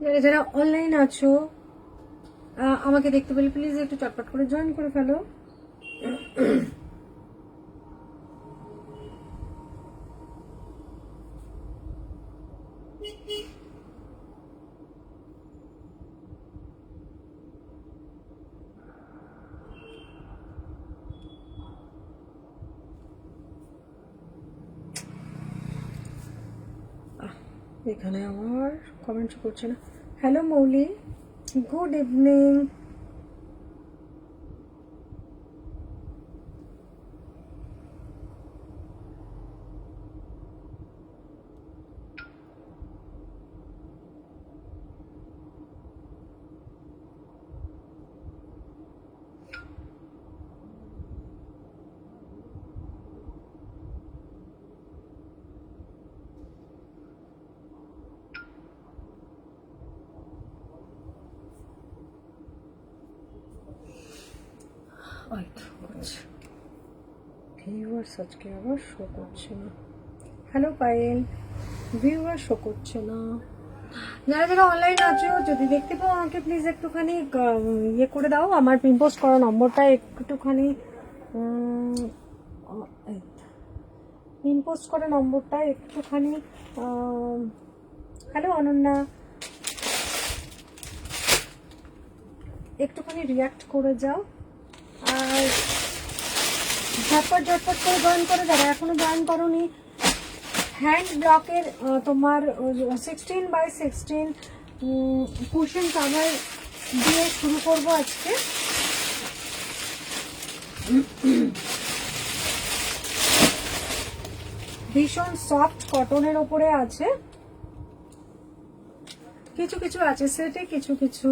যারা যারা অনলাইন আছো আমাকে দেখতে পেলে প্লিজ একটু চটপট করে জয়েন করে ফেলো। এখানে আমার কমেন্ট করছে না। হ্যালো মৌলি, গুড ইভিনিং। ভিউয়ার্স আজকে আবার শো করছে না। হ্যালো পায়েল, ভিউয়ার শো করছে না। যারা যারা অনলাইন আছো যদি দেখতে পাও আমাকে প্লিজ একটুখানি ইয়ে করে দাও। আমার পিন পোস্ট করা নম্বরটা একটুখানি পিন পোস্ট করা নম্বরটা একটুখানি হ্যালো অনন্যা, একটুখানি রিয়াক্ট করে যাও। আর ঝটপট ঝটপট করে জয়েন করে যারা এখনো জয়েন করোনি, হ্যান্ড ব্লকের তোমার 16x16 কুশন কাভার দিয়ে শুরু করব আজকে। ভীষণ সফট কটনের ওপরে আছে, কিছু কিছু আছে সেটে, কিছু কিছু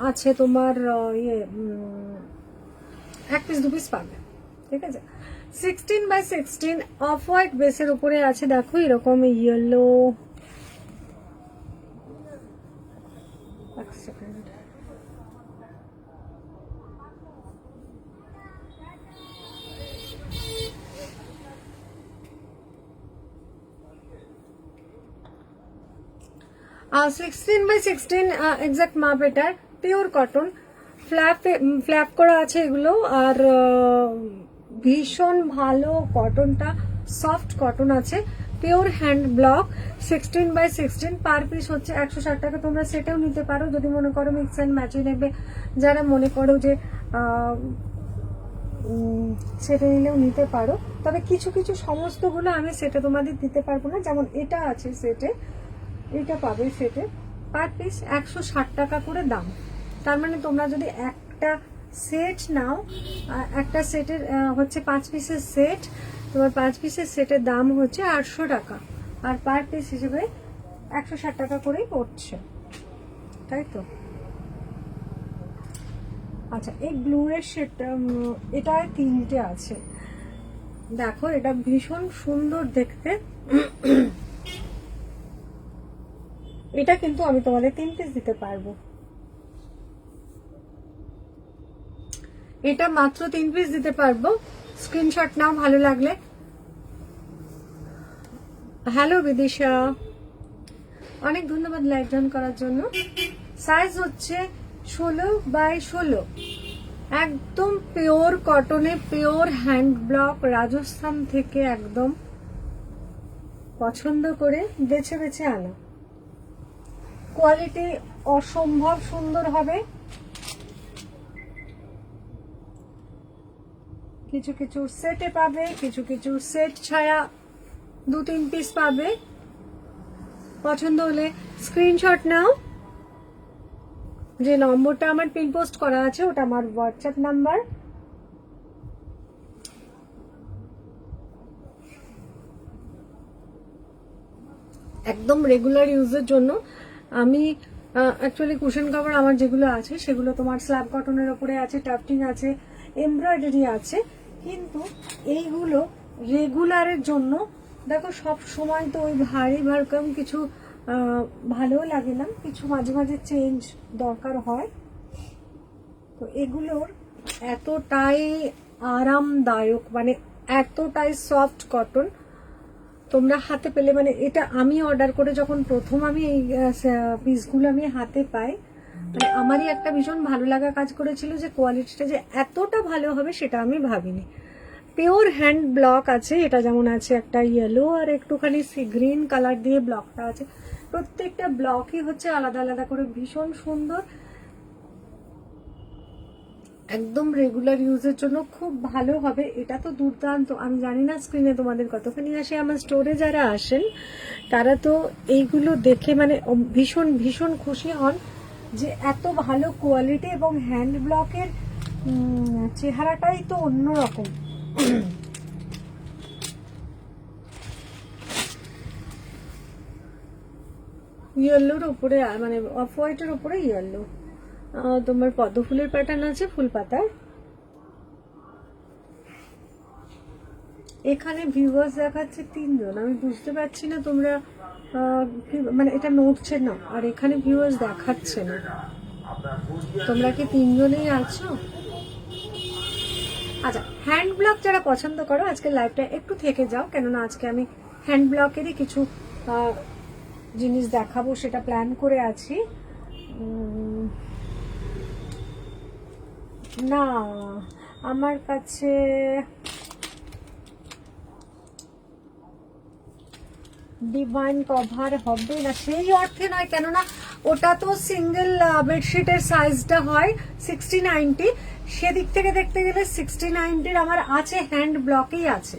আছে তোমার ইয়ে 1 পিস 2 পিস পাবে, ঠিক আছে। 16x16 অফ হোয়াইট বেসের উপরে আছে, দেখো এরকম ইয়েলো। এক সেকেন্ড, আর 16x16 এক্সাক্ট মাপ এটার, পিওর কটন, ফ্ল্যাপ করা আছে এগুলো। আর ভীষণ ভালো কটনটা, সফট কটন আছে, pure hand block. 16x16 per piece হচ্ছে 160 টাকা। তোমরা সেটাও নিতে পারো যদি মনে করো মিক্স অ্যান্ড ম্যাচে নেবে, যারা মনে করো যে সেটা নিলেও নিতে পারো। তবে কিছু কিছু সমস্তগুলো আমি সেটা তোমাদের দিতে পারবো না, যেমন এটা আছে সেটে, এটা পাবে সেটে পার পিস 160 টাকা করে দাম। তার মানে তোমরা যদি একটা সেট নাও, একটা সেটের হচ্ছে 5 পিসের সেট, তোমার 5 পিসের সেটের দাম হচ্ছে 800 টাকা, আর পার পিস হিসেবে 160 টাকা করেই পড়ছে, তাই তো। আচ্ছা, এই ব্লু এর সেটটা, এটায় 3টে আছে, দেখো এটা ভীষণ সুন্দর দেখতে। এটা কিন্তু আমি তোমাদের 3 পিস দিতে পারবো, এটা মাত্র 3 পিস দিতে পারবো। স্ক্রিনশট নাও ভালো লাগলে। হ্যালো বিদিশা, অনেক ধন্যবাদ লাইক জয়েন করার জন্য। সাইজ হচ্ছে 16x16, একদম পিওর কটনে, পিওর হ্যান্ড ব্লক, রাজস্থান থেকে একদম পছন্দ করে বেছে বেছে আনা। কোয়ালিটি অসম্ভব সুন্দর হবে। কিছু কিছু সেটে পাবে, কিছু কিছু সেট ছাড়া 2-3 পিস পাবে। পছন্দ হলে স্ক্রিনশট নাও। যে নম্বরটা আমার পিন পোস্ট করা আছে ওটা আমার হোয়াটসঅ্যাপ নাম্বার। একদম রেগুলার ইউজের জন্য আমি অ্যাকচুয়ালি কুশন কভার আমার যেগুলো আছে সেগুলো তোমার স্ল্যাব কটনের ওপরে আছে, টাফটিং আছে, এমব্রয়ডারি আছে, কিন্তু এইগুলো রেগুলারের জন্য। দেখো সব সময় তো ওই ভারী ভারকম কিছু ভালো লাগে না, কিছু মাঝে মাঝে চেঞ্জ দরকার হয়। তো এগুলোর এতটাই আরামদায়ক, মানে এতটাই সফট কটন, তোমরা হাতে পেলে, মানে এটা আমি অর্ডার করে যখন প্রথম আমি এই পিসগুলো আমি হাতে পাই, মানে আমারই একটা ভীষণ ভালো লাগা কাজ করেছিল যে কোয়ালিটিটা যে এতটা ভালো হবে সেটা আমি ভাবিনি। পিওর হ্যান্ড ব্লক আছে, এটা যেমন আছে একটা ইয়েলো আর একটুখানি সি গ্রিন কালার দিয়ে ব্লকটা আছে। প্রত্যেকটা ব্লকই হচ্ছে আলাদা আলাদা করে ভীষণ সুন্দর, একদম রেগুলার ইউজের জন্য খুব ভালো হবে। এটা তো দুর্দান্ত। আমি জানি না স্ক্রিনে তোমাদের কতখানি আসে, আমার স্টোরে যারা আসেন তারা তো এইগুলো দেখে মানে ভীষণ ভীষণ খুশি হন যে এত ভালো কোয়ালিটি এবং হ্যান্ড ব্লকের চেহারাটাই তো অন্যরকম। ইয়েলোর উপরে মানে অফ হোয়াইটের উপরে ইয়েলো, তোমার পদ্ম ফুলের প্যাটার্ন আছে ফুল পাতার। এখানে ভিউয়ার্স দেখাচ্ছে 3 জন, আমি বুঝতে পারছি না তোমরা মানে এটা নড়ছে না, আর এখানে ভিউয়ার্স দেখাচ্ছে না। তোমরা কি 3 জনেই আছো? আচ্ছা, হ্যান্ড ব্লক যারা পছন্দ করো আজকে লাইভটা একটু থেকে যাও, কেননা আজকে আমি হ্যান্ড ব্লকেরই কিছু জিনিস দেখাবো, সেটা প্ল্যান করে আছি। না আমার কাছে ডিভাইন কভার হবে না সেই অর্থে নয়, কেননা ওটা তো সিঙ্গেল বেডশিটের সাইজটা হয় 60-90, সেদিক থেকে দেখতে গেলে 60-90 আমার আছে, হ্যান্ড ব্লকেই আছে।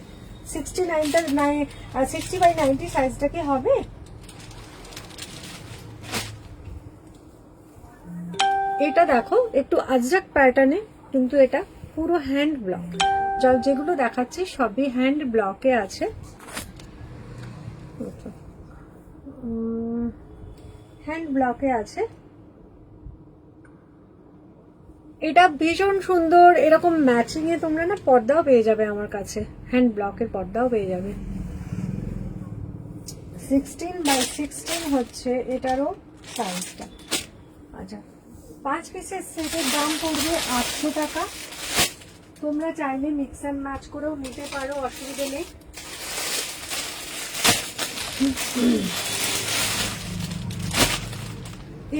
60/90 সাইজটা কি হবে? এটা দেখো একটু আজরাক প্যাটার্নে, কিন্তু এটা পুরো হ্যান্ড ব্লক। যেগুলো দেখাচ্ছি সবই হ্যান্ড ব্লকে আছে। হ্যান্ড ব্লকে আছে, এটা ভীষণ সুন্দর। এরকম ম্যাচিং এ তোমরা না পর্দাও পেয়ে যাবে আমার কাছে, হ্যান্ড ব্লকের পর্দাও পেয়ে যাবে। 16/16 হচ্ছে এটারও সাইজটা। আচ্ছা, 5 পিসের সেটের দাম পড়বে 800 টাকা। তোমরা চাইলে মিক্স অ্যান্ড ম্যাচ করেও নিতে পারো, অসুবিধা নেই।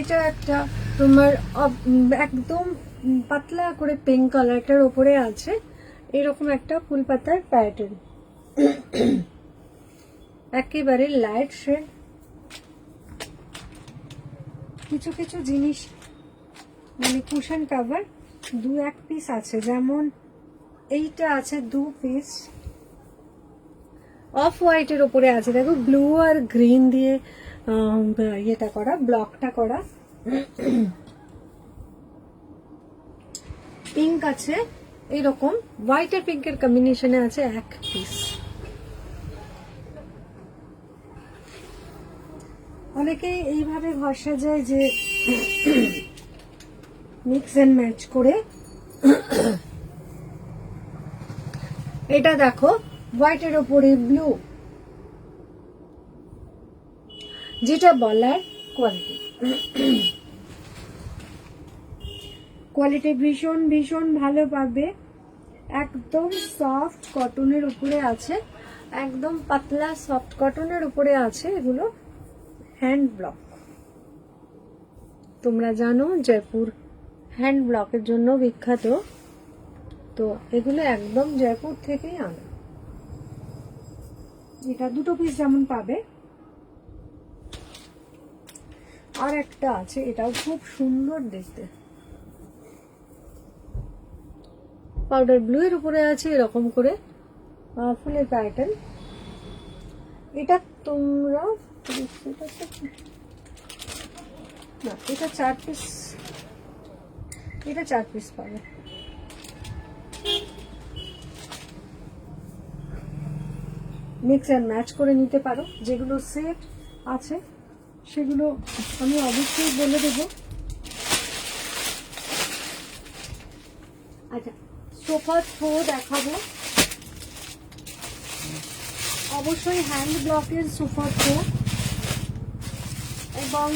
এটা একটা তোমার একদম পাতলা করে পিঙ্ক কালারটার উপরে আছে এরকম একটা ফুল পাতার প্যাটার্ন, একেবারে লাইট শেড। কিছু কিছু জিনিস মানে কুশন কভার 2-1 পিস আছে, যেমন এইটা আছে 2 পিস অফ হোয়াইটের উপরে আছে, দেখো ব্লু আর গ্রিন দিয়ে ইয়েটা করা, ব্লকটা করা। পিঙ্ক আছে এইরকম, হোয়াইট আর পিঙ্কের কম্বিনেশনে আছে 1 পিস। অনেকেই এইভাবে ঘর সাজায় যে মিক্স এন্ড ম্যাচ করে। এটা দেখো হোয়াইটের ওপরে ব্লু, যেটা বলার কোয়ালিটি ভীষণ ভীষণ ভালো পাবে। একদম সফট কটনের উপরে আছে, একদম পাতলা সফট কটনের উপরে আছে। এগুলো হ্যান্ড ব্লক। তোমরা জানো জয়পুর হ্যান্ড ব্লকের জন্য বিখ্যাত, তো এগুলো একদম জয়পুর থেকেই আনা। এটা 2 পিস যেমন পাবে, আর একটা আছে এটাও খুব সুন্দর দেখতে, পাউডার ব্লু এর উপরে আছে এরকম করে ফুলের প্যাটার্ন। এটা তোমরা না, এটা 4 পিস, এটা 4 পিস পাবে। মিক্স এন্ড ম্যাচ করে নিতে পারো। যেগুলো সেট আছে সেগুলো আমি অবশ্যই বলে দেবো। আচ্ছা, সোফা থ্রো দেখাবো, অবশ্যই হ্যান্ড ব্লকের সোফা থ্রো, এবং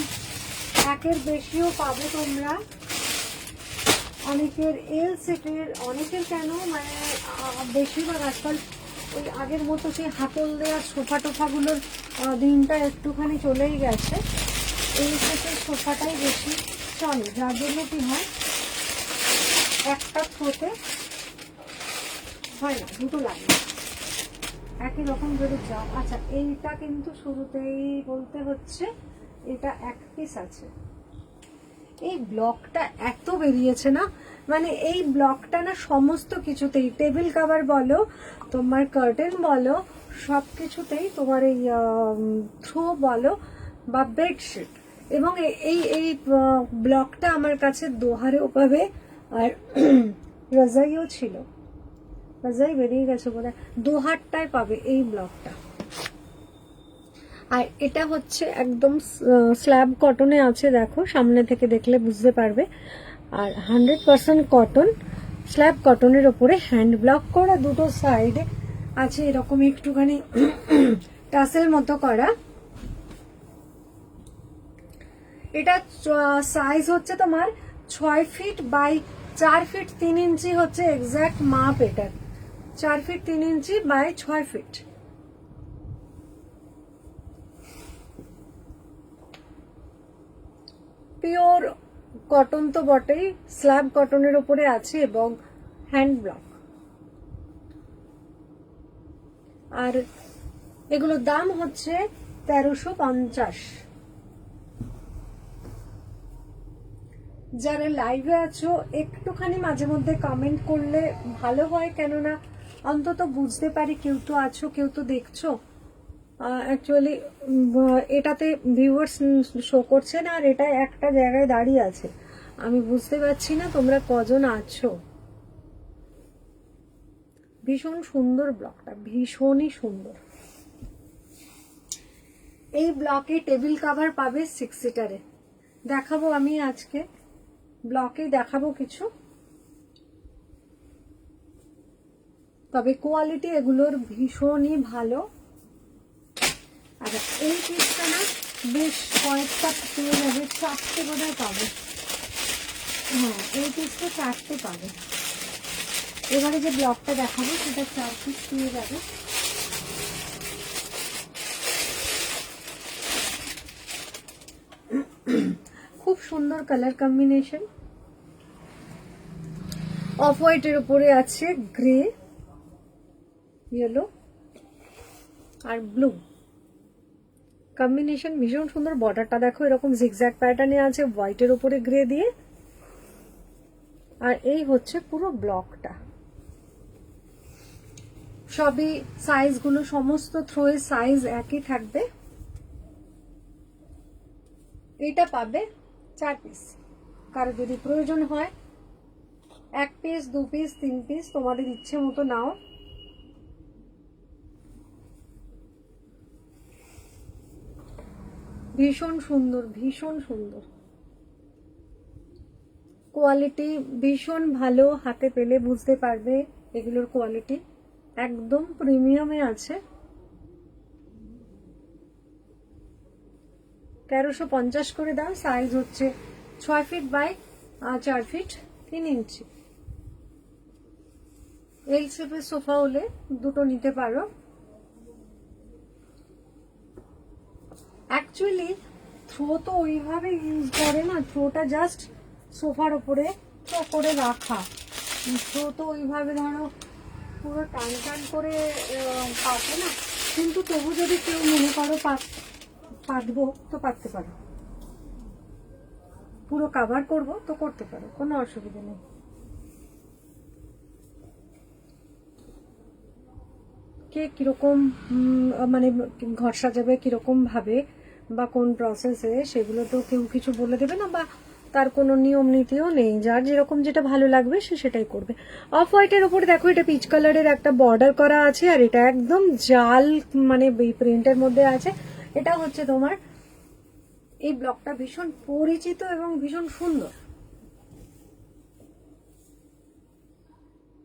1-এর বেশিও পাবে তোমরা। অনেকের এল সেটের, অনেকের কেন মানে বেশিরভাগ আজকাল ওই আগের মতো সেই হাতল দেওয়ার সোফা টোফাগুলোর দিনটা একটুখানি চলেই গেছে। এই সেটের সোফাটাই বেশি চলে, যার জন্য কি হয় একটা থ্রোতে হয় না, দুটো লাগে একই রকম যদি চাও। আচ্ছা, এইটা কিন্তু শুরুতেই বলতে হচ্ছে এটা এক পিস আছে। এই ব্লকটা এত বেরিয়েছে না, মানে এই ব্লকটা না সমস্ত কিছুতেই, টেবিল কভার বলো, তোমার কার্টেন বলো, সব কিছুতেই তোমার এই থ্রো বলো বা বেডশিট, এবং এই এই ব্লকটা আমার কাছে দোহারেও পাবে। আর রাজাইও ছিল, রাজাই বেরিয়ে গেছে বলে, দোহারটায় পাবে এই ব্লকটা। আর এটা হচ্ছে একদম স্ল্যাব কটনে আছে, দেখো সামনে থেকে দেখলে বুঝতে পারবে। আর 100% কটন, স্ল্যাব কটনের ওপরে হ্যান্ড ব্লক করা, দুটো সাইডে আছে এরকম একটুখানি টাসেল মতো করা। এটা সাইজ হচ্ছে তোমার 6 ফিট বাই 4 ফিট 3 ইঞ্চি হচ্ছে এক্সাক্ট মাপ এটার, 4 feet 3 inch by 6 feet. Pure cotton তো বটেই, স্ল্যাব কটনের উপরে আছে এবং হ্যান্ড ব্লক। আর এগুলোর দাম হচ্ছে 1350। যারা লাইভে আছো একটুখানি মাঝে মধ্যে কমেন্ট করলে ভালো হয়, কেননা অন্তত বুঝতে পারি কেউ তো আছো, কেউ তো দেখছো। অ্যাকচুয়ালি এটাতে ভিউয়ার্স শো করছে না, আর এটা একটা জায়গায় দাঁড়িয়ে আছে, আমি বুঝতে পারছি না তোমরা কজন আছো। ভীষণ সুন্দর ব্লকটা, ভীষণই সুন্দর। এই ব্লকে টেবিল কভার পাবে 6 সিটারে, দেখাবো আমি আজকে ব্লকে, দেখাবো কিছু। তবে কোয়ালিটি এগুলোর ভীষণই ভালো। আচ্ছা, এই পিসটা না বেশ কয়েকটা পেয়ে যাবে, 4টে বোধহয় পাবে। হ্যাঁ, এই পিসটা 4টে পাবে। এবারে যে ব্লকটা দেখাবো সেটা 4 পিস পেয়ে যাবে। খুব সুন্দর কালার কম্বিনেশন, অফ হোয়াইটের উপরে আছে গ্রে, ইয়েলো আর ব্লু কম্বিনেশন, ভীষণ সুন্দর। বর্ডারটা দেখো এরকম জিগজ্যাগ প্যাটার্নে আছে হোয়াইটের উপরে গ্রে দিয়ে। আর এই হচ্ছে পুরো ব্লকটা, সবই সাইজগুলো সমস্ত থ্রোয়ের সাইজ একই থাকবে। এইটা পাবে 4 পিস, কারো যদি প্রয়োজন হয় 1 পিস 2 পিস 3 পিস তোমাদের ইচ্ছে মতো নাও। ভীষণ সুন্দর, ভীষণ সুন্দর কোয়ালিটি, ভীষণ ভালো, হাতে পেলে বুঝতে পারবে এগুলোর কোয়ালিটি একদম প্রিমিয়ামে আছে। 1350 করে দাম। সাইজ হচ্ছে 6 ফিট বাই 4 ফিট 3 ইঞ্চি। এল শেপের সোফা হলে দুটো নিতে পারো। অ্যাকচুয়ালি থ্রো তো ওইভাবে ইউজ করে না, থ্রোটা জাস্ট সোফার ওপরে থ্রো করে রাখা, থ্রো তো ওইভাবে ধরো পুরো টান টান করে পাতে না, কিন্তু তবু যদি কেউ মনে করো পাতবো তো পাততে পারো, পুরো কাভার করবো তো করতে পারো, কোনো অসুবিধা নেই। কে কিরকম মানে ঘর সাজাবে কিরকম ভাবে বা কোন প্রসেসে, সেগুলো তো কেউ কিছু বলে দেবে না, বা তার কোনো নিয়ম নীতিও নেই, যার যেরকম যেটা ভালো লাগবে সে সেটাই করবে। অফ হোয়াইটের উপরে দেখো এটা পিচ কালারের একটা বর্ডার করা আছে, আর এটা একদম জাল মানে প্রিন্টের মধ্যে আছে। এটা হচ্ছে তোমার এই ব্লকটা ভীষণ পরিচিত এবং ভীষণ সুন্দর।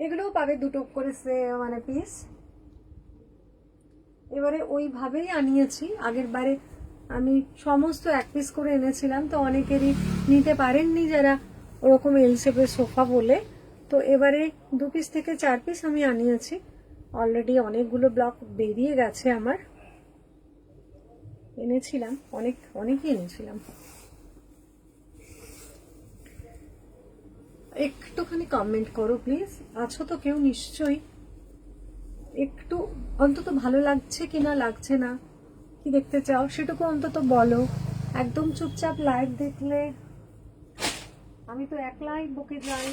এগুলোও পাবে দুটো করে মানে পিস। এবারে ওইভাবেই আনিয়েছি, আগের বারে আমি সমস্ত 1 পিস করে এনেছিলাম, তো অনেকেরই নিতে পারেননি যারা ওরকম এল শেপের সোফা বলে, তো এবারে 2 পিস থেকে 4 পিস আমি আনিয়েছি। অলরেডি অনেকগুলো ব্লক বেরিয়ে গেছে আমার, এনেছিলাম অনেকই এনেছিলাম। একটুখানি কমেন্ট করো প্লিজ, আছো তো কেউ নিশ্চয়ই, একটু অন্তত ভালো লাগছে কিনা লাগছে না, কি দেখতে চাও সেটুকু অন্তত বলো। একদম চুপচাপ লাইভ দেখলে আমি তো একলাই বকে যাই।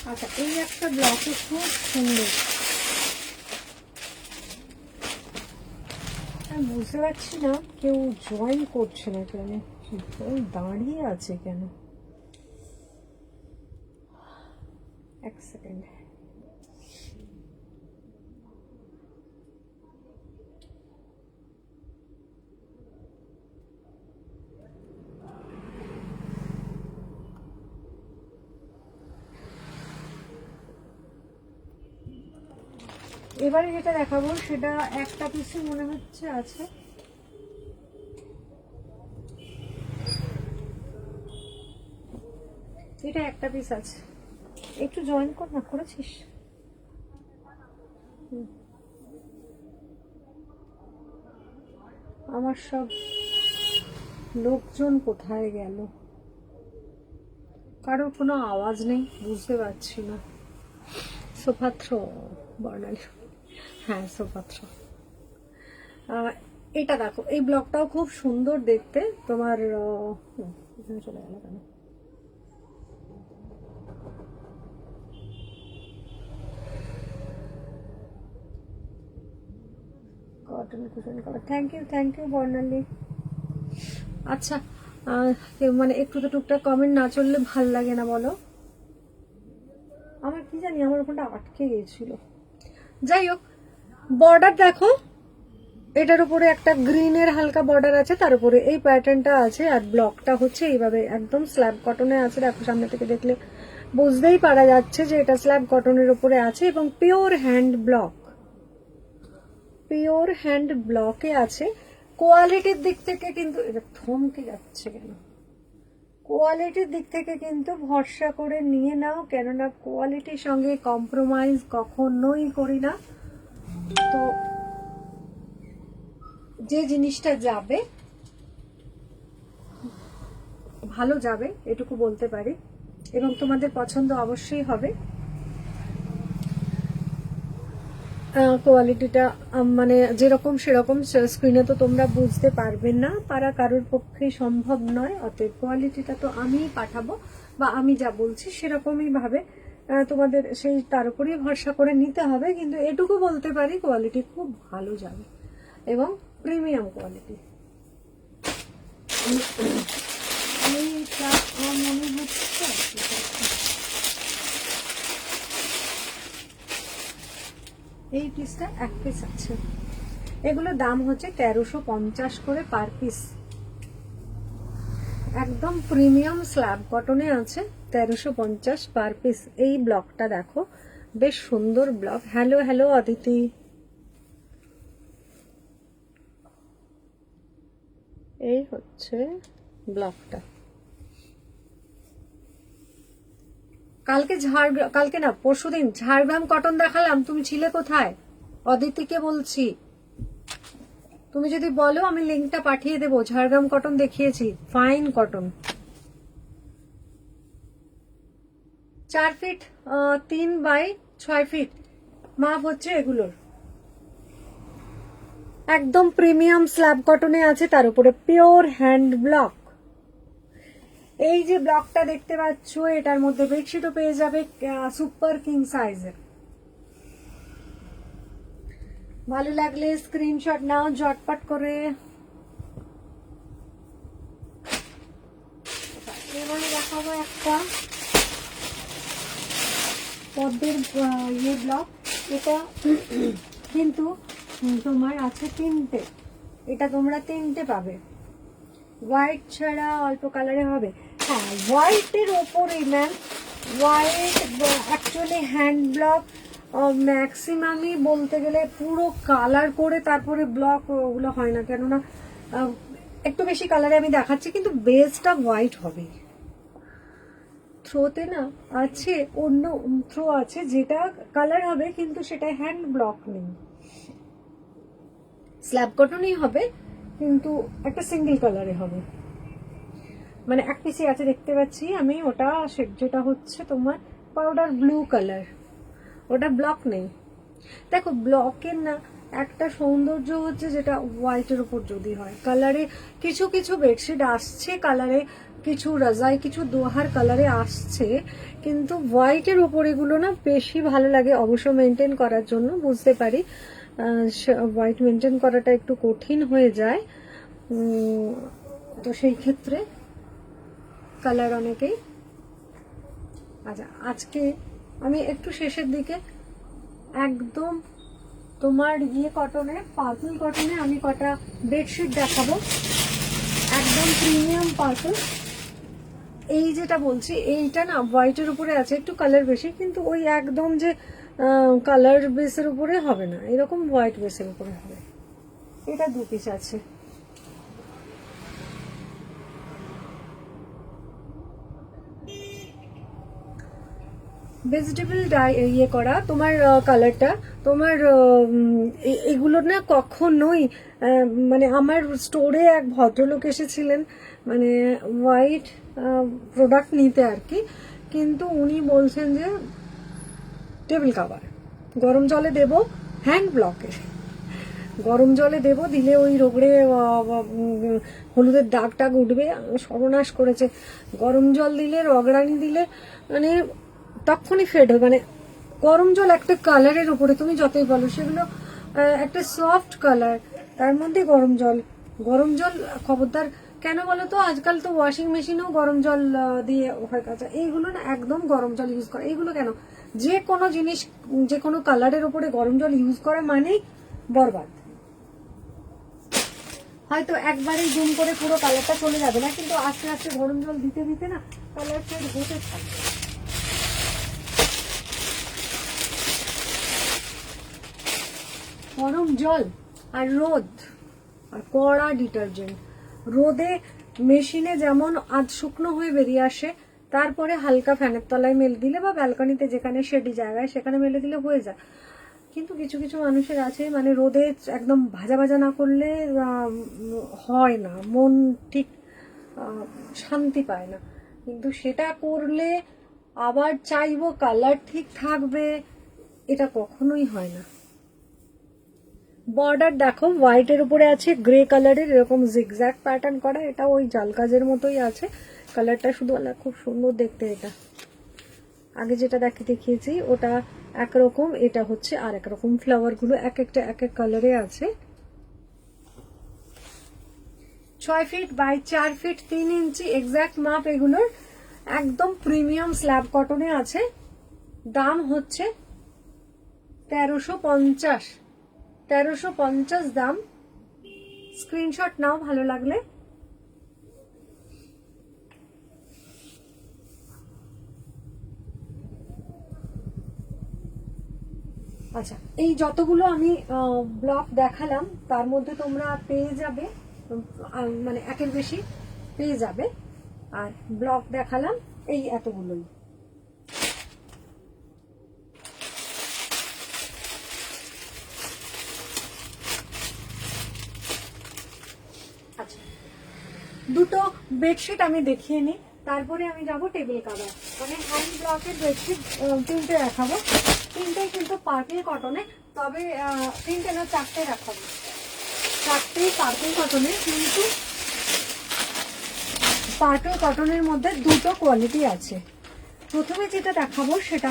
আচ্ছা, এই একটা ব্লকে খুব সুন্দর, আমি বুঝতে পারছি না কেউ জয়েন করছে না কেন, কেউ দাঁড়িয়ে আছে কেন। এক সেকেন্ড, এবারে যেটা দেখাবো সেটা একটা পিসে মনে হচ্ছে আছে। এটা একটা পিস আছে, একটু জয়েন কর না, করেছিস? আমার সব লোকজন কোথায় গেল, কারোর কোনো আওয়াজ নেই, বুঝতে পারছি না। সুপাত্র বর্ণালী, হ্যাঁ সুপাত্র। এটা দেখো, এই ব্লগটাও খুব সুন্দর দেখতে। তোমার এখানে চলে গেল কেন? Cotton cushion colour, thank you Barnali. আচ্ছা, মানে একটু তো টুকটাক কমেন্ট না চললে ভাল লাগে না বলো। আমার কি জানি, আমার ওখানটা আটকে গিয়েছিল। যাই হোক, বর্ডার দেখো, এটার উপরে একটা গ্রিনের হালকা বর্ডার আছে, তার উপরে এই প্যাটার্নটা আছে, আর ব্লকটা হচ্ছে এইভাবে একদম স্ল্যাব কটনে আছে। দেখো সামনে থেকে দেখলে বুঝতেই পারা যাচ্ছে যে এটা স্ল্যাব কটনের উপরে আছে, এবং পিওর হ্যান্ড ব্লকে আছে। কোয়ালিটির দিক থেকে কিন্তু এটা থমকে যাচ্ছে কেন, কোয়ালিটির দিক থেকে কিন্তু ভরসা করে নিয়ে নাও, কেননা কোয়ালিটির সঙ্গে কম্প্রোমাইজ কখনোই করি না। তো যে জিনিসটা যাবে ভালো যাবে, এটুকু বলতে পারি, এবং তোমাদের পছন্দ অবশ্যই হবে। কোয়ালিটিটা মানে যেরকম সেরকম স্ক্রিনে তো তোমরা বুঝতে পারবে না, পারা কারোর পক্ষে সম্ভব নয়। অতএব কোয়ালিটিটা তো আমিই পাঠাবো, বা আমি যা বলছি সেরকমই ভাবে তোমাদের সেই তার উপরেই ভরসা করে নিতে হবে। কিন্তু এটুকু বলতে পারি, কোয়ালিটি খুব ভালো যাবে এবং প্রিমিয়াম কোয়ালিটি। এইটা মনে হচ্ছে এই পিসটা এক পিস আছে, এগুলো দাম হচ্ছে 1350 করে পার পিস। একদম প্রিমিয়াম স্ল্যাব কটনে আছে, 1350 পার পিস। এই ব্লকটা দেখো, বেশ সুন্দর ব্লক। হ্যালো অদিতি, এই হচ্ছে ব্লকটা। কালকে না পরশুদিন ঝাড়গ্রাম কটন দেখালাম, তুমি ছিলে কোথায়? অদিতিকে বলছি, তুমি যদি বলো আমি লিঙ্কটা পাঠিয়ে দেবো। ঝাড়গ্রাম কটন দেখিয়েছি, fine cotton. 4 feet 3 by 6 feet মাপ হচ্ছে এগুলোর। একদম প্রিমিয়াম স্ল্যাব কটনে আছে, তার উপরে পিওর হ্যান্ড ব্লক। এই যে ব্লকটা দেখতে পাচ্ছ, এটার মধ্যে বেডশিটও পেয়ে যাবে সুপার কিং সাইজের। ভালো লাগলে স্ক্রিনশট নাও ঝটপট করে। এবারে দেখাবো একটা পদ্মের ইয়ে ব্লক। এটা কিন্তু তোমার আছে 3টে, এটা তোমরা 3টে পাবে। হোয়াইট ছাড়া অল্প কালারে হবে। হ্যাঁ, হোয়াইটের ওপরেই ma'am, white actually hand block ম্যাক্সিমামই বলতে গেলে পুরো কালার করে তারপরে ব্লক ওগুলো হয় না, কেননা একটু বেশি কালারে আমি দেখাচ্ছি, কিন্তু বেসটা হোয়াইট হবে। থ্রোতে না আছে, অন্য থ্রো আছে যেটা কালার হবে কিন্তু সেটা হ্যান্ড ব্লক নেই, স্ল্যাব কটনই হবে কিন্তু একটা সিঙ্গেল কালারে হবে। মানে এক পিসি আছে দেখতে পাচ্ছি আমি, ওটা যেটা হচ্ছে তোমার পাউডার ব্লু কালার, ওটা ব্লক নেই। দেখো ব্লকের না একটা সৌন্দর্য হচ্ছে যেটা হোয়াইটের উপর যদি হয়, কালারে কিছু কিছু বেডশিট আসছে কালারে, কিছু রাজাই কিছু দোহার কালারে আসছে, কিন্তু হোয়াইটের উপর এগুলো না বেশি ভালো লাগে। অবশ্য মেনটেন করার জন্য বুঝতে পারি হোয়াইট মেনটেন করাটা একটু কঠিন হয়ে যায়, তো সেই ক্ষেত্রে কালার অনেকেই। আচ্ছা আজকে আমি একটু শেষের দিকে একদম তোমার কটনে, পার্পল কটনে আমি কটা বেডশিট দেখাবো, একদম প্রিমিয়াম পার্পল। এই যেটা বলছি এইটা না হোয়াইটের উপরে আছে, একটু কালার বেশি, কিন্তু ওই একদম যে কালার বেসের উপরে হবে না, এরকম হোয়াইট বেসের উপরে হবে। এটা 2 পিস আছে। ভেজিটেবল করা তোমার কালারটা, তোমার এগুলো না কখনোই মানে আমার স্টোরে এক ভদ্রলোক এসেছিলেন মানে হোয়াইট প্রোডাক্ট নিতে আর কি, কিন্তু উনি বলছেন যে টেবিল কাভার গরম জলে দেব, হ্যান্ড ব্লকের গরম জলে দেব, দিলে ওই রোগড়ে হলুদের দাগ টাগ উঠবে, সর্বনাশ করেছে। গরম জল দিলে, রগড়ানি দিলে মানে তখনই ফেড হয়। মানে গরম জল একটা কালারের উপরে তুমি যতই বলো, সেগুলো একটা সফট কালার, তার মধ্যে গরম জল খবরদার। কেন বলো তো, আজকাল তো ওয়াশিং মেশিনেও গরম জল দিয়ে হয় কাঁচা, এইগুলো না একদম গরম জল ইউজ করা। এইগুলো কেন, যে কোনো জিনিস যে কোনো কালারের উপরে গরম জল ইউজ করা মানেই বরবাদ। হয়তো একবারেই জুম করে পুরো কালারটা চলে যাবে না, কিন্তু আস্তে আস্তে গরম জল দিতে দিতে না কালার ফেড হতে থাকবে। গরম জল আর রোদ আর কড়া ডিটারজেন্ট, রোদে মেশিনে যেমন আধ শুকনো হয়ে বেরিয়ে আসে, তারপরে হালকা ফ্যানের তলায় মেলে দিলে বা ব্যালকনিতে যেখানে শেডি জায়গায় সেখানে মেলে দিলে হয়ে যায়। কিন্তু কিছু কিছু মানুষের আছে মানে রোদে একদম ভাজা ভাজা না করলে হয় না, মন ঠিক শান্তি পায় না। কিন্তু সেটা করলে আবার চাইবো কালার ঠিক থাকবে, এটা কখনোই হয় না। বর্ডার দেখো হোয়াইটের উপরে আছে গ্রে কালারের এরকম জিগজ্যাগ প্যাটার্ন করা, এটা ওই জাল কাজের মতোই আছে, কালারটা শুধু খুব সুন্দর দেখতে। এটা আগে যেটা দেখিয়েছি ওটা একরকম, এটা হচ্ছে আর একরকম, ফ্লাওয়ার গুলো এক একটা এক এক কালারে আছে। 6 feet by 4 feet 3 inch exact মাপ এগুলোর, একদম প্রিমিয়াম স্ল্যাব কটনে আছে। দাম হচ্ছে 1350 দাম। স্ক্রিনশট নাও ভালো লাগলে। আচ্ছা এই যতগুলো আমি ব্লক দেখালাম তার মধ্যে তোমরা পেয়ে যাবে মানে একের বেশি পেয়ে যাবে, আর ব্লক দেখালাম এই এতগুলোই। আচ্ছা দুটো বেডশিট আমি দেখিয়ে নিই, তারপরে আমি যাব টেবিল কাভার। মানে হ্যান্ড ব্লকের বেডশিট 3টে দেখাবো, 3টেই কিন্তু পার্পল কটনে, তবে 3টে না 4টে দেখাবো, 4টেই পার্পল কটনে। কিন্তু পার্পল কটনের মধ্যে দুটো কোয়ালিটি আছে। প্রথমে যেটা দেখাবো সেটা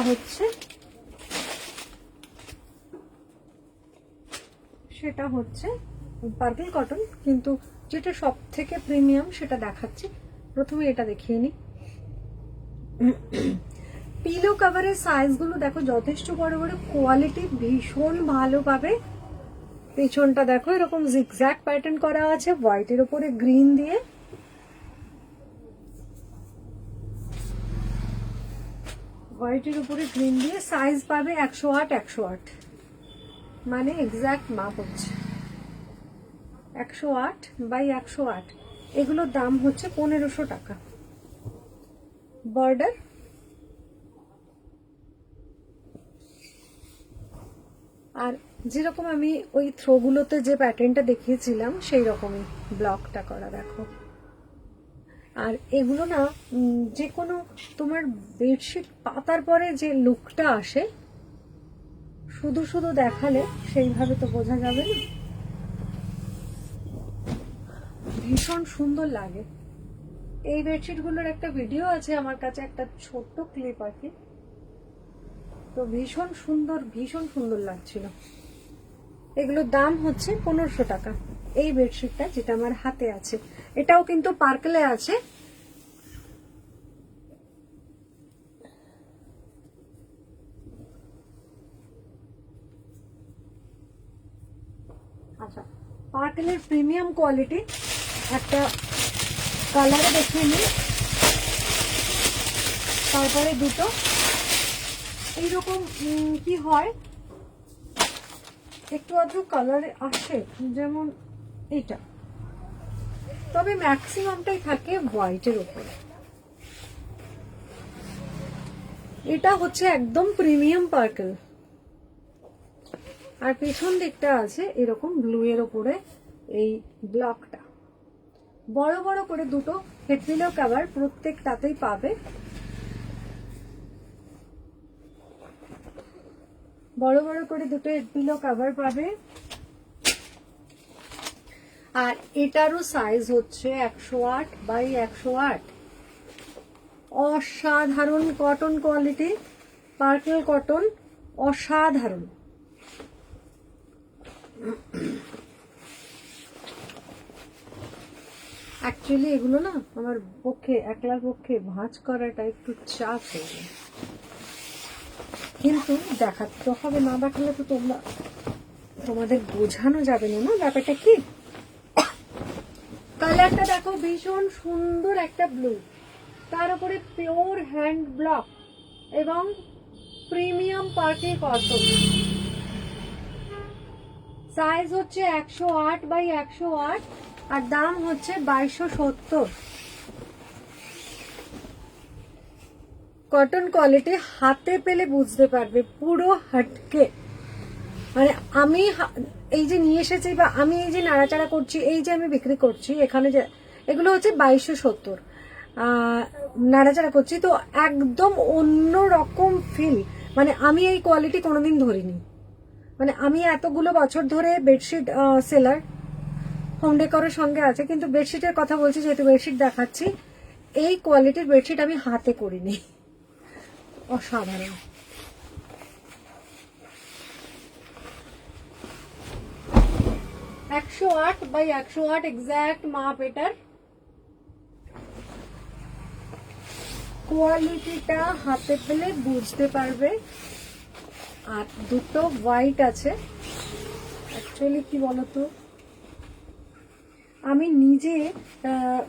হচ্ছে পার্পল কটন, কিন্তু যেটা সব থেকে প্রিমিয়াম সেটা দেখাচ্ছি। প্রথমে এটা দেখিয়ে নি। পিলো কভারের সাইজগুলো দেখো যথেষ্ট বড় বড়, কোয়ালিটি ভীষণ ভালো পাবে। পেছনটা দেখো এরকম জিগজ্যাগ প্যাটার্ন করা আছে হোয়াইটের উপরে গ্রিন দিয়ে। হোয়াইটের উপরে গ্রিন দিয়ে সাইজ পাবে 108 108, মানে এক্সাক্ট মাপ হচ্ছে 108 বাই 108। এগুলোর দাম হচ্ছে 1500 টাকা। বর্ডার আর যেরকম আমি ওই থ্রোগুলোতে যে প্যাটার্নটা দেখিয়েছিলাম সেই রকমই ব্লকটা করা, দেখো। আর এগুলো না যে কোনো তোমার বেডশিট পাতার পরে যে লুকটা আসে, শুধু শুধু দেখালে সেইভাবে তো বোঝা যাবে না, ভীষণ সুন্দর লাগে। এই বেডশিটগুলোর একটা ভিডিও আছে আমার কাছে, একটা ছোট্ট ক্লিপ আছে, তো ভীষণ সুন্দর লাগছিল। এগুলোর দাম হচ্ছে 1500 টাকা। এই বেডশিটটা যেটা আমার হাতে আছে, এটাও কিন্তু পার্কেলে আছে। আচ্ছা, পার্কেলের প্রিমিয়াম কোয়ালিটি একটা কালারে দেখিয়ে নিই, তারপরে দুটো এইরকম কি হয়, একটু আধটু কালারে আসে, যেমন এটা, তবে ম্যাক্সিমামটাই থাকে হোয়াইটের উপরে। এটা হচ্ছে একদম প্রিমিয়াম পার্পল, আর পেছন দিকটা আছে এরকম ব্লু এর উপরে এই ব্লকটা। বড় বড় করে দুটো হেড পিলো কভার প্রত্যেকটাতেই পাবে, বড় বড় করে দুটো হেড পিলো কভার পাবে। আর এটারও সাইজ হচ্ছে 108 বাই 108। অসাধারণ কটন কোয়ালিটি, পার্পল কটন, অসাধারণ। অ্যাকচুয়ালি এগুলো না আমার পক্ষে, একলার পক্ষে ভাঁজ করাটা একটু চাপ হয়ে যায়, কিন্তু দেখাতে হবে, না দেখালে তো তোমাদের বোঝানো যাবে না ব্যাপারটা কি। কালারটা দেখো, ভীষণ সুন্দর একটা ব্লু, তার উপরে পিওর হ্যান্ড ব্লক এবং প্রিমিয়াম পার্টি কটন। সাইজ হচ্ছে 108 বাই 108, আর দাম হচ্ছে 2270। কটন কোয়ালিটি হাতে পেলে বুঝতে পারবে, পুরো হাটকে। মানে আমি এই যে নিয়ে এসেছি বা আমি এই যে নাড়াচাড়া করছি, এই যে আমি বিক্রি করছি এখানে, যে এগুলো হচ্ছে 2270 নাড়াচাড়া করছি, তো একদম অন্য রকম ফিল। মানে আমি এই কোয়ালিটি কোনোদিন ধরিনি, মানে আমি এতগুলো বছর ধরে বেডশিট সেলার, হোম ডেকোরের সঙ্গে আছে, কিন্তু বেডশিটের কথা বলছি যেহেতু বেডশিট দেখাচ্ছি, এই কোয়ালিটির বেডশিট আমি হাতে করিনি। অসাধারণ। একশো 8 বাই 108 এক্স্যাক্ট মাপ এটার। কোয়ালিটিটা হাতে পেলে বুঝতে পারবে। আর দুটো হোয়াইট আছে। অ্যাকচুয়ালি কি বলতো, আমি নিজে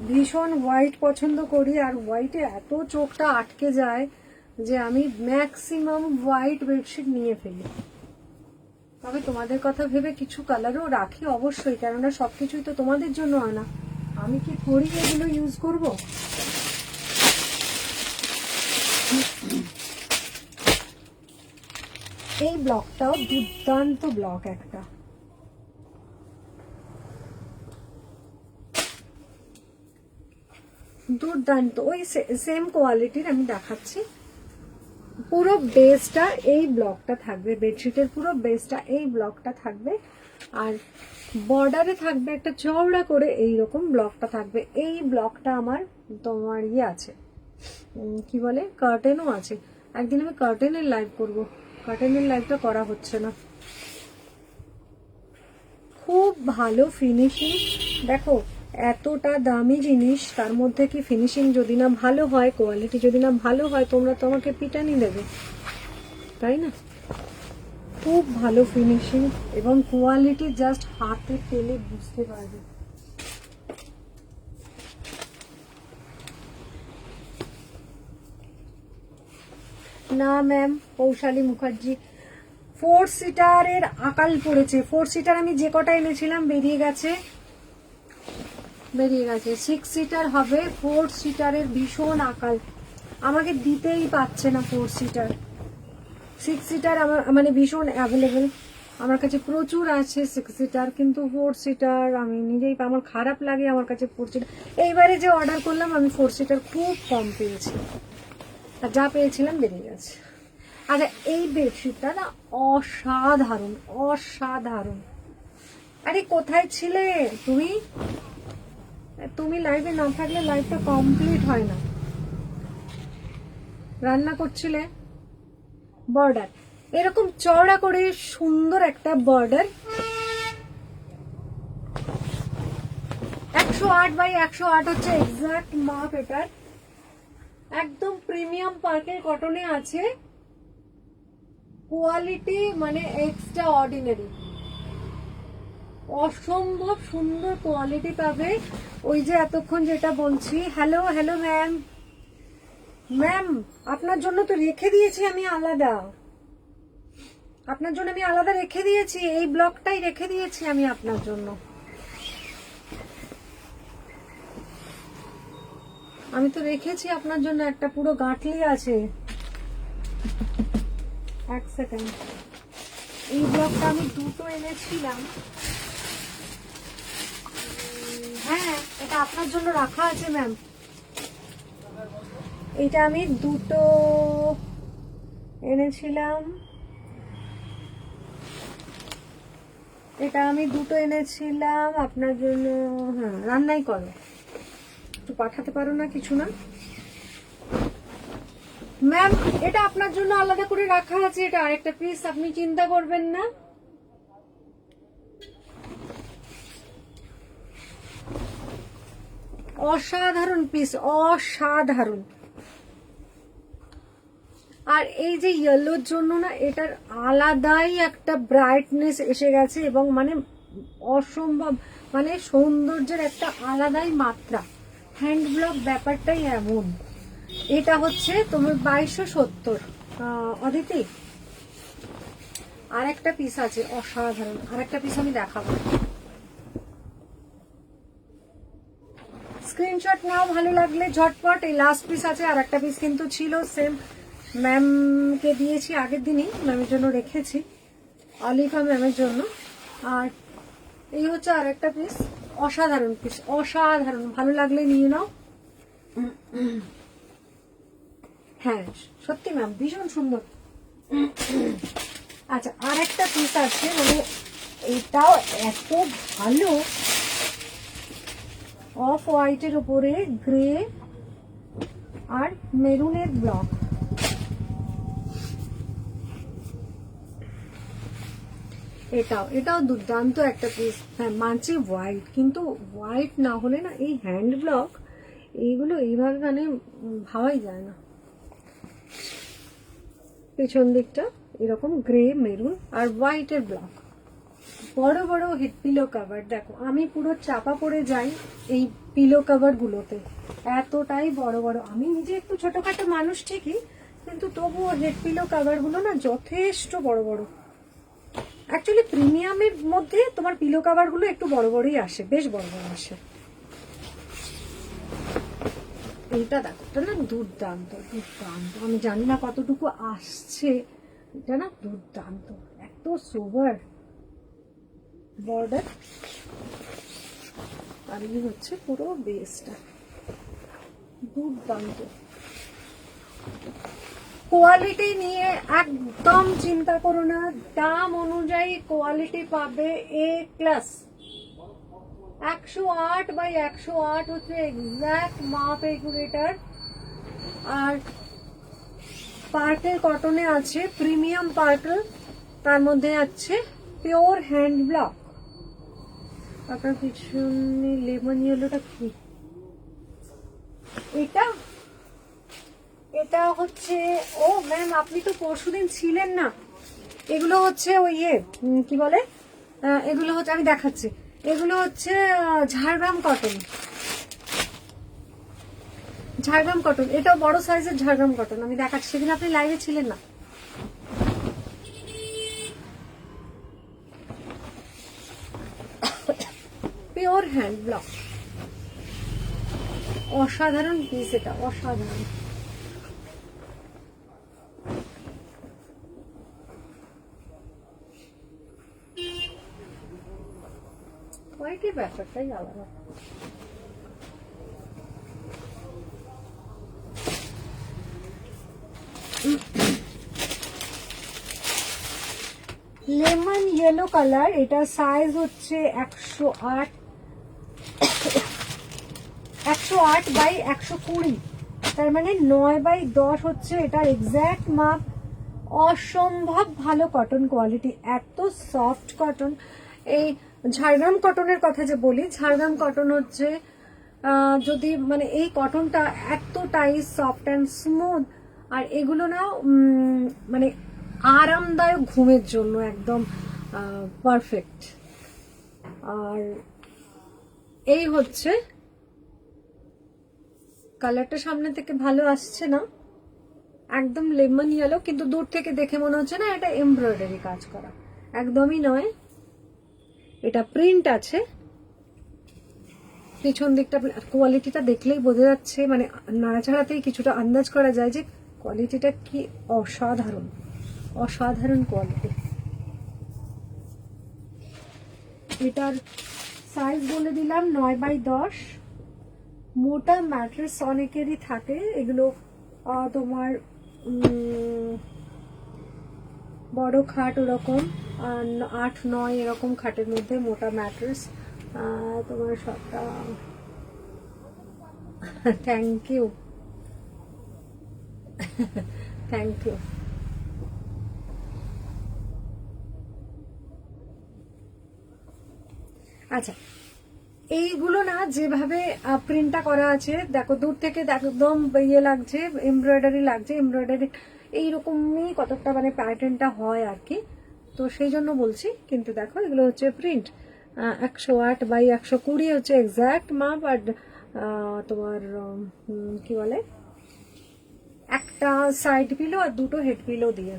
ভীষণ হোয়াইট পছন্দ করি, আর হোয়াইটে এত চোখটা আটকে যায় যে আমি ম্যাক্সিমাম হোয়াইট বেডশিট নিয়ে ফেলি। তবে তোমাদের কথা ভেবে কিছু কালারও রাখি অবশ্যই, কেননা সবকিছুই তো তোমাদের জন্য হয় না, আমি কি থোড়ি এগুলো ইউজ করব। এই ব্লকটাও দুর্দান্ত ব্লক একটা, দুর্দান্ত, ওই সেম কোয়ালিটির আমি দেখাচ্ছি। পুরো বেসটা এই ব্লকটা থাকবে, বেডশিটের পুরো বেসটা এই ব্লকটা থাকবে, আর বর্ডারে থাকবে একটা চওড়া করে এইরকম ব্লকটা থাকবে। এই ব্লকটা আমার তোমার ইয়ে আছে, কি বলে, কার্টেনও আছে। একদিন আমি কার্টেনের লাইভ করব, কার্টেনের লাইভটা করা হচ্ছে না। খুব ভালো ফিনিশিং, দেখো এতটা দামি জিনিস, তার মধ্যে কি ফিনিশিং যদি না ভালো হয়, কোয়ালিটি যদি না ভালো হয়, তোমরা তো আমাকে পিটানি দেবে, তাই না? খুব ভালো ফিনিশিং এবং কোয়ালিটি জাস্ট হাতে পেলে বুঝতে পারবে। না ম্যাম, পৌশালী মুখার্জি, 4 সিটারের আকাল পড়েছে। 4 সিটার আমি যে কটা এনেছিলাম বেরিয়ে গেছে। 6 সিটার হবে, 4 সিটারের ভীষণ আকাল, আমাকে দিতেই পাচ্ছে না 4 সিটার। 6 সিটার আমার মানে ভীষণ অ্যাভেলেবেল, আমার কাছে প্রচুর আছে 6 সিটার, কিন্তু 4 সিটার আমি নিজেই আমার খারাপ লাগে, আমার কাছে 4 সিটার। এইবারে যে অর্ডার করলাম আমি 4 সিটার খুব কম পেয়েছি, আর যা পেয়েছিলাম বেরিয়ে গেছে। আচ্ছা, এই বেডশিটটা না অসাধারণ অসাধারণ। আরে কোথায় ছিলে তুমি? তুমি লাইভে না থাকলে লাইভটা কমপ্লিট হয় না। রান্না করছিলে? বর্ডার এরকম চওড়া করে সুন্দর একটা বর্ডার, 108 বাই 108 হচ্ছে এক্সাক্ট মাপ এটার। একদম প্রিমিয়াম পার্কের কটনে আছে, কোয়ালিটি মানে এক্সট্রা অর্ডিনারি, অসম্ভব সুন্দর কোয়ালিটি পাবে। ওই যে এতক্ষণ যেটা বলছি, হ্যালো হ্যালো ম্যাম, ম্যাম আপনার জন্য তো রেখে দিয়েছি আমি আলাদা, আপনার জন্য আমি আলাদা রেখে দিয়েছি, এই ব্লকটাই রেখে দিয়েছি আমি আপনার জন্য। আমি তো রেখেছি আপনার জন্য, একটা পুরো গাঁটলি আছে। এক সেকেন্ড, এই ব্লকটা আমি দুটো এনেছিলাম। হ্যাঁ, এটা আপনার জন্য রাখা আছে ম্যাম। এটা আমি দুটো এনেছিলাম, আপনার জন্য। হ্যাঁ, রান্নাই করো, একটু পাঠাতে পারো না কিছু না ম্যাম? এটা আপনার জন্য আলাদা করে রাখা আছে, এটা আরেকটা পিস, আপনি চিন্তা করবেন না। অসাধারণ পিস, অসাধারণ। আর এই যে ইয়েলোর জন্য না এটার আলাদাই একটা ব্রাইটনেস এসে গেছে, এবং মানে অসম্ভব, মানে সৌন্দর্যের একটা আলাদাই মাত্রা। হ্যান্ড ব্লক ব্যাপারটাই এমন। এটা হচ্ছে তোমার 2270 অদিতি। আর একটা পিস আছে অসাধারণ, আর একটা পিস আমি দেখাবো, স্ক্রিনশট নাও ভালো লাগলে ঝটপট। এই লাস্ট পিস আছে, আর একটা পিস কিন্তু ছিল সেম, ম্যামকে দিয়েছি আগের দিনই, ম্যামের জন্য রেখেছি, অলিভা ম্যামের জন্য। আর এই হচ্ছে আর একটা পিস, অসাধারণ পিস, অসাধারণ, ভালো লাগলে নিয়ে নাও। হ্যাঁ সত্যি ম্যাম ভীষণ সুন্দর। আচ্ছা, আর একটা পিস আছে, মানে এটাও এত ভালো, অফ হোয়াইটের উপরে গ্রে আর মেরুনের ব্লক। এটাও দুর্দান্ত একটা পিস। হ্যাঁ মানছি হোয়াইট, কিন্তু হোয়াইট না হলে না এই হ্যান্ড ব্লক এইগুলো এইভাবে মানে ভাবাই যায় না। পেছন দিকটা এরকম গ্রে মেরুন আর হোয়াইটের ব্লক, বড় বড় হেড পিলো কভার। দেখো আমি পুরো চাপা পড়ে যাই এই পিলো কভার গুলোতে, এতটাই বড় বড়। আমি নিজে একটু ছোটখাটো মানুষ ঠিকই, কিন্তু তবুও হেড পিলো কভার গুলো না যথেষ্ট বড় বড়। অ্যাকচুয়ালি প্রিমিয়ামের মধ্যে তোমার পিলো কভার গুলো একটু বড় বড়ই আসে, বেশ বড় বড় আসে। এইটা দেখো, এটা না দুর্দান্ত দুর্দান্ত, আমি জানি না কতটুকু আসছে, এটা না দুর্দান্ত, এত সোবার বর্ডার। আর এই হচ্ছে পুরো বেসটা, দুর্দান্ত কোয়ালিটি নিয়ে একদম চিন্তা করো না, দাম অনুযায়ী কোয়ালিটি পাবে এ ক্লাস। 108 বাই 108 হচ্ছে এক্সাক্ট মাপ এগুলোটার। আর পার্কের কটনে আছে প্রিমিয়াম পার্কেল, তার মধ্যে আছে পিওর হ্যান্ড ব্লক। আপনার পিছনে লেমন ইয়েলোটা কি? এটা হচ্ছে, ও ম্যাম আপনি তো পরশুদিন ছিলেন না। এগুলো হচ্ছে ওই কি বলে, এগুলো হচ্ছে, আমি দেখাচ্ছি, এগুলো হচ্ছে ঝাড়গ্রাম কটন। ঝাড়গ্রাম কটন, এটাও বড় সাইজের ঝাড়গ্রাম কটন, আমি দেখাচ্ছি, সেদিন আপনি লাইভে ছিলেন না। পিওর হ্যান্ড ব্লক, অসাধারণ পিস, এটা অসাধারণ। কোয়ালিটি ব্যাপারটাই আলাদা। লেমন ইয়েলো কালার, এটা সাইজ হচ্ছে 108 বাই 120, তার মানে 9 বাই 10 হচ্ছে এটার এক্স্যাক্ট মাপ। অসম্ভব ভালো কটন কোয়ালিটি, এত সফট কটন। এই ঝাড়গ্রাম কটনের কথা যে বলি, ঝাড়গ্রাম কটন হচ্ছে যদি মানে এই কটনটা এতটাই সফট অ্যান্ড স্মুথ, আর এগুলো না মানে আরামদায়ক ঘুমের জন্য একদম পারফেক্ট। আর এই হচ্ছে কালারটা, সামনে থেকে ভালো আসছে না, একদম লেমন ইয়েলো, কিন্তু দূর থেকে দেখে মনে হচ্ছে না এটা এমব্রয়ডারি কাজ করা, একদমই নয়। এটা প্রিন্ট আছে, পিছন দিকটা কোয়ালিটিটা দেখলেই বোঝা যাচ্ছে, মানে নাড়াচাড়াতেই কিছুটা আন্দাজ করা যায় যে কোয়ালিটিটা কি অসাধারণ, অসাধারণ কোয়ালিটি। এটার সাইজ বলে দিলাম 9 বাই 10। মোটা ম্যাট্রেস অনেকেরই থাকে, এগুলো তোমার বড় খাট ওরকম 8-9 এরকম খাটের মধ্যে মোটা ম্যাট্রেস তোমার সবটা। Thank you, thank you. আচ্ছা, এইগুলো না যেভাবে প্রিন্টটা করা আছে দেখো, দূর থেকে একদম ইয়ে লাগছে, এমব্রয়ডারি লাগছে, এমব্রয়ডারি এইরকমই কতটা মানে প্যাটার্নটা হয় আর কি, তো সেই জন্য বলছি। কিন্তু দেখো এগুলো হচ্ছে প্রিন্ট, 108 বাই 120 হচ্ছে এক্স্যাক্ট মাপ। আর তোমার কি বলে, একটা সাইড পিলো আর দুটো হেড পিলো দিয়ে।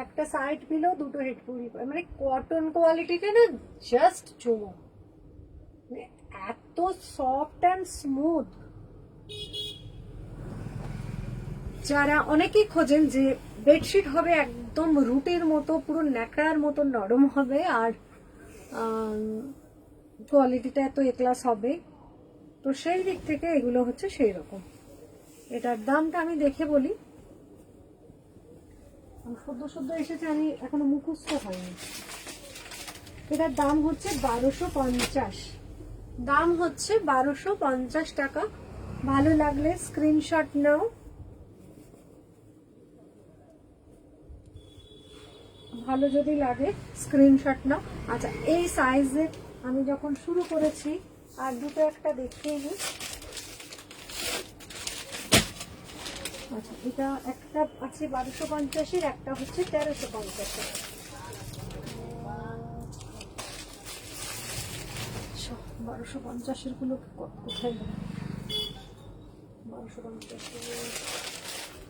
একটা সাইড পিলো, দুটো হেড পিলো, মানে কটন কোয়ালিটিটা না জাস্ট চুমো, মানে এত সফট অ্যান্ড স্মুথ। যারা অনেকেই খোঁজেন যে বেডশিট হবে একদম রুটির মতো, পুরো ন্যাকড়ার মতো নরম হবে, আর কোয়ালিটিটা এত এ ক্লাস হবে, তো সেই দিক থেকে এগুলো হচ্ছে সেই রকম। এটার দামটা আমি দেখে বলি, সদ্য এসেছে, আমি এখনো মুখস্থ হয়নি। এটার দাম হচ্ছে 1250, দাম হচ্ছে 1250 টাকা। ভালো লাগলে স্ক্রিনশট নাও, ভালো যদি লাগে স্ক্রিনশট নাও। আচ্ছা, এই সাইজে আমি যখন শুরু করেছি, আর দুটো একটা দেখিয়ে নিই। আচ্ছা, এটা একটা আছে 1250-এর, একটা হচ্ছে 1350-এর। 1250-এর গুলো কোথায় গেল? 1250।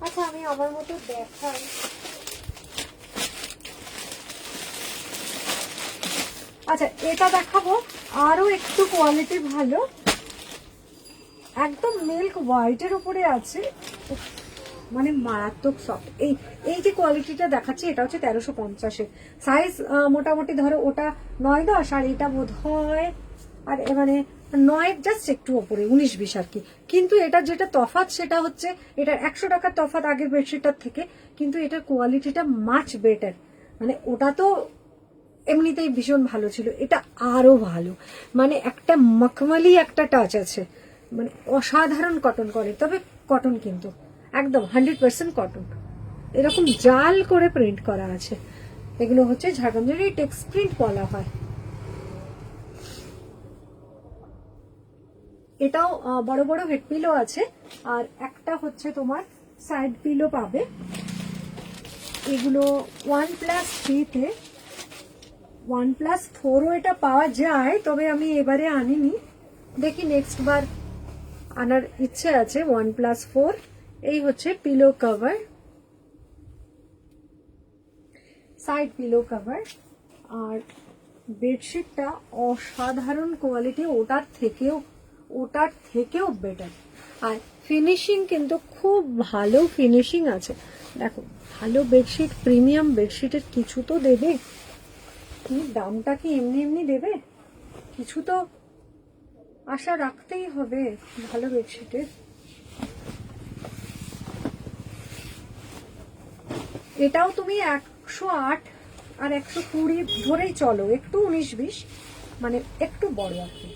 আচ্ছা, আমি আমার মতো দেখাই। আচ্ছা, এটা দেখাবো আরো একটু কোয়ালিটি ভালো, একদম মিল্ক হোয়াইটের উপরে আছে, মানে মারাত্মক সফট। এই যে কোয়ালিটিটা দেখাচ্ছি এটা হচ্ছে 1350-এর সাইজ। মোটামুটি ধরো ওটা 9-10, আর এটা বোধ হয় আর মানে 9 জাস্ট একটু ওপরে, 19-20 আর কি। কিন্তু এটা যেটা তফাৎ সেটা হচ্ছে এটার 100 টাকার তফাৎ আগের বেডশিটটার থেকে, কিন্তু এটার কোয়ালিটিটা মাচ বেটার। মানে ওটা তো এমনিতেই ভীষণ ভালো ছিল, এটা আরো ভালো, মানে একটা মখমলি একটা টাচ আছে, মানে অসাধারণ কটন কোয়ালিটি। তবে কটন কিন্তু একদম 100% কটন, এরকম জাল করে প্রিন্ট করা আছে। এগুলো হচ্ছে ঝাড়গ্রামের টেক্স প্রিন্ট বলা হয়। এটাও বড় বড় হেড পিলো আছে, আর একটা হচ্ছে তোমার সাইড পিলো পাবে। এগুলো 1+3-তে, 1+4ও এটা পাওয়া যায়, তবে আমি এবারে আনিনি, দেখি নেক্সট বার আনার ইচ্ছে আছে। 1+4। এই হচ্ছে pillow cover, side pillow cover, আর বেডশিটটা অসাধারণ কোয়ালিটি, ওটার থেকেও বেটার। আর ফিনিশিং কিন্তু খুব ভালো ফিনিশিং আছে। দেখো ভালো বেডশিট, প্রিমিয়াম বেডশিটের কিছু তো দেবে, তুমি দামটা কি এমনি এমনি দেবে? কিছু তো আশা রাখতেই হবে ভালো বেডশিটের। এটাও তুমি 108 আর 120 ধরেই চলো, একটু 19-20 মানে একটু বড় আর কি।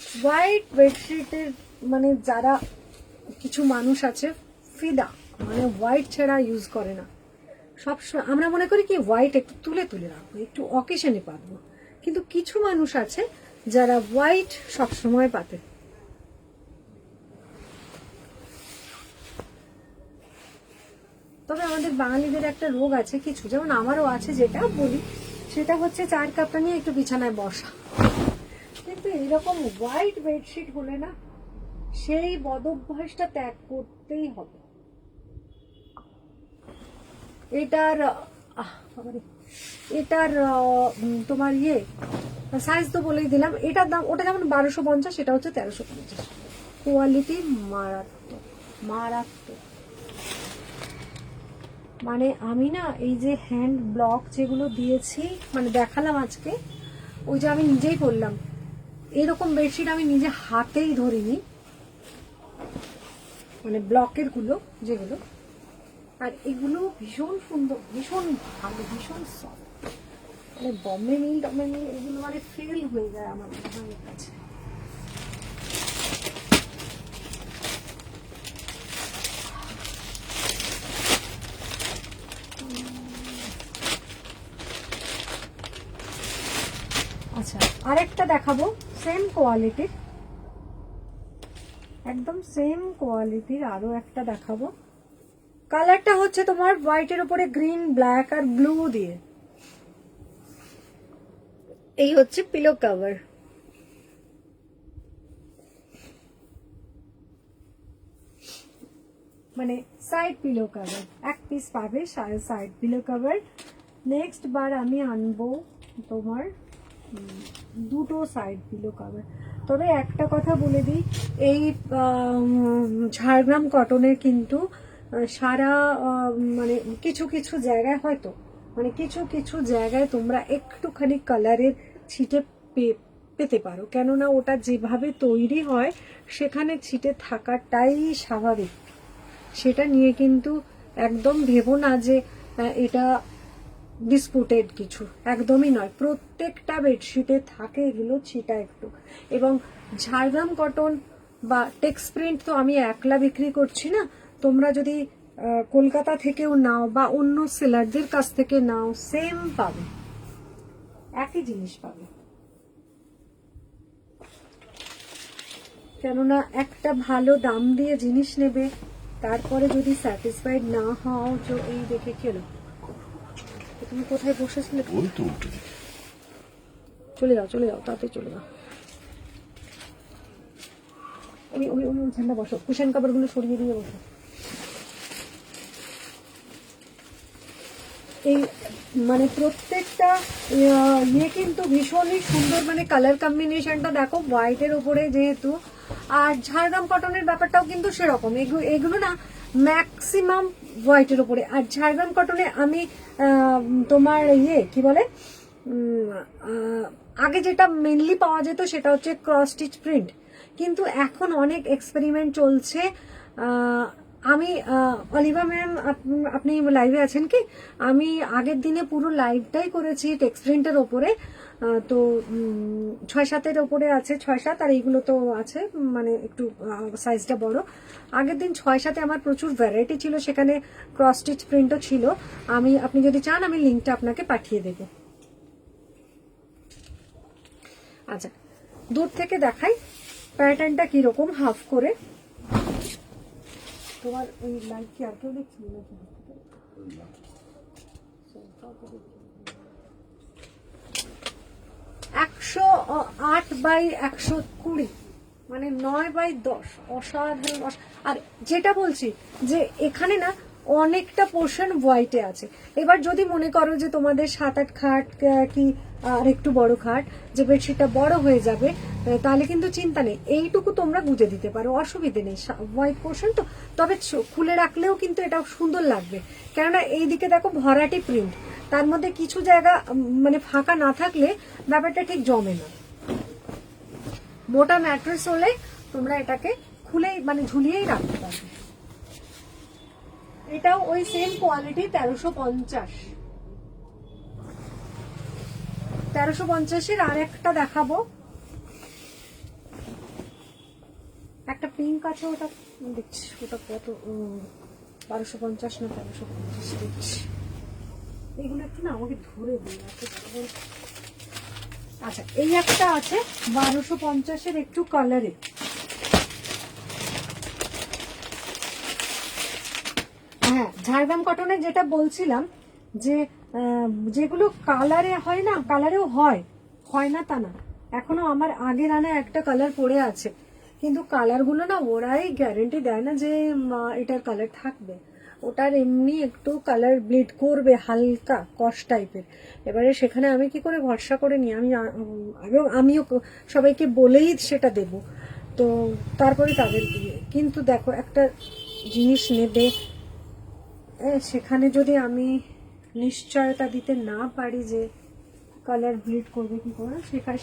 হোয়াইট বেডশিটের মানে যারা কিছু মানুষ আছে ফিদা, মানে হোয়াইট ছাড়া ইউজ করে না। সবসময় আমরা মনে করি কি হোয়াইট একটু তুলে তুলে রাখবো, একটু অকেশনে পাতবো, কিন্তু কিছু মানুষ আছে যারা হোয়াইট সবসময় পাতে। তবে আমাদের বাঙালিদের একটা রোগ আছে কিছু, যেমন আমারও আছে, যেটা বলি সেটা হচ্ছে 4 কাপটা নিয়ে একটু বিছানায় বসা। কিন্তু এরকম হোয়াইট বেডশিট হলে না সেই বদভ্যাসটা ত্যাগ করতেই হবে। এটার এটার তোমার সাইজ তো বলেই দিলাম। এটার দাম, ওটা যেমন 1250, এটা হচ্ছে 1350। কোয়ালিটি মারাত্মক মারাত্মক। মানে আমি না এই যে হ্যান্ড ব্লক যেগুলো দিয়েছি, মানে দেখালাম আজকে, ওই যে আমি নিজেই করলাম, এরকম বেডশিট আমি নিজে হাতেই ধরিনি, মানে ব্লকের গুলো যেগুলো। আর এগুলো ভীষণ সুন্দর, ভীষণ ভালো, ভীষণ সফট। মানে বম্বে মিল এগুলো মানে ফেল হয়ে যায় আমার কাছে। আচ্ছা আরেকটা দেখাবো সেম কোয়ালিটির, একদম সেম কোয়ালিটির আরো একটা দেখাবো। কালারটা হচ্ছে তোমার হোয়াইটের উপরে গ্রিন, ব্ল্যাক আর ব্লু দিয়ে। এই হচ্ছে পিলো কভার। মানে সাইড পিলো কভার, এক পিস পাবে সাইড পিলো কভার। নেক্সট বার আমি আনবো তোমার দুটো সাইড পিলো কভার। তবে একটা কথা বলে দিই, এই ঝাড়গ্রাম কটনের কিন্তু সারা মানে কিছু কিছু জায়গায় হয়তো, মানে কিছু কিছু জায়গায় তোমরা একটুখানি কালারের ছিটে পেতে পারো, কেননা ওটা যেভাবে তৈরি হয় সেখানে ছিটে থাকাটাই স্বাভাবিক। সেটা নিয়ে কিন্তু একদম ভেবো না যে এটা ডিসপুটেড কিছু, একদমই নয়। প্রত্যেকটা বেডশিটে থাকে এগুলো ছিটা একটু। এবং ঝাড়গ্রাম কটন বা টেক্স প্রিন্ট তো আমি একলা বিক্রি করছি না, তোমরা যদি কলকাতা থেকেও নাও বা অন্য সেলারদের কাছ থেকে নাও, সেম পাবে, একই জিনিস পাবে। কেননা একটা ভালো দাম দিয়ে জিনিস নেবে, তারপরে যদি স্যাটিসফাইড না হও, তো এই দেখে খেলো। তুমি কোথায় বসেছিলে? চলে যাও চলে যাও, তাড়াতাড়ি চলে যাও। ওই ওখানটা বসো, কুশন কাপড় গুলো সরিয়ে দিয়ে বসো। এই মানে প্রত্যেকটা কিন্তু ভীষণই সুন্দর, মানে কালার কম্বিনেশনটা দেখো হোয়াইটের উপরে যেহেতু। আর ঝাড়গ্রাম কটনের ব্যাপারটাও কিন্তু সেরকম, এগুলো না ম্যাক্সিমাম হোয়াইটের উপরে। আর ঝাড়গ্রাম কটনে আমি তোমার কি বলে, আগে যেটা মেনলি পাওয়া যেত সেটা হচ্ছে ক্রস স্টিচ প্রিন্ট, কিন্তু এখন অনেক এক্সপেরিমেন্ট চলছে। আমি অলিভা ম্যাম, আপনি লাইভে আছেন কি? আমি আগের দিনে পুরো লাইভটাই করেছি টেক্সট প্রিন্টের ওপরে, তো 6-7-এর ওপরে আছে, 6-7, আর এইগুলো তো আছে মানে একটু সাইজটা বড়। আগের দিন 6-7-এ আমার প্রচুর ভ্যারাইটি ছিল, সেখানে ক্রস স্টিচ প্রিন্টও ছিল। আপনি যদি চান আমি লিঙ্কটা আপনাকে পাঠিয়ে দেব। আচ্ছা দূর থেকে দেখাই প্যাটার্নটা কিরকম, হাফ করে। তোমার ওই লাইট কি আর কেউ দেখছিল নাকি? 108/120, মানে 9/10, অসাধারণ। আর যেটা বলছি যে এখানে না অনেকটা পোর্শন হোয়াইটে আছে। এবার যদি মনে করো যে তোমাদের 7-8 খাট কি আর একটু বড় খাট, যে বেডশিটটা বড় হয়ে যাবে, তাহলে কিন্তু চিন্তা নেই, এইটুকু তোমরা গুজে দিতে পারো, অসুবিধে নেই। হোয়াইট পোর্শন তো, তবে খুলে রাখলেও কিন্তু এটা সুন্দর লাগবে, কেননা এইদিকে দেখো ভরাটি প্রিন্ট, তার মধ্যে কিছু জায়গা মানে ফাঁকা না থাকলে ব্যাপারটা ঠিক জমে না। মোটা ম্যাট্রেস হলে তোমরা এটাকে খুলেই মানে ঝুলিয়েই রাখতে পারবে। এটাও ওই সেম কোয়ালিটি 1350। 1350-এর আর একটা দেখাবো, একটা পিঙ্ক আছে, ওটা দেখছি ওটা কত, 1250 না 1350 দেখছি। এগুলো একটু না আমাকে ধরে দিই। আচ্ছা এই একটা আছে 1250-এর একটু কালারে, হ্যাঁ ঝাড়গ্রাম কটনের যেটা বলছিলাম যে যেগুলো কালারে হয় না, কালারেও হয় না তা না, এখনো আমার আগের আনা একটা কালার পড়ে আছে, কিন্তু কালারগুলো না ওরাই গ্যারেন্টি দেয় না যে এটার কালার থাকবে, ওটার এমনি একটু কালার ব্লিড করবে হালকা কস টাইপের। এবারে সেখানে আমি কি করে ভরসা করে নিই, এবং আমিও সবাইকে বলেই সেটা দেব, তো তারপরে তাদের দিয়ে। কিন্তু দেখো একটা জিনিস নেবে, সেখানে যদি আমি নিশ্চয়তা দিতে না পারি যে কালার ব্লিড করবে কি করে,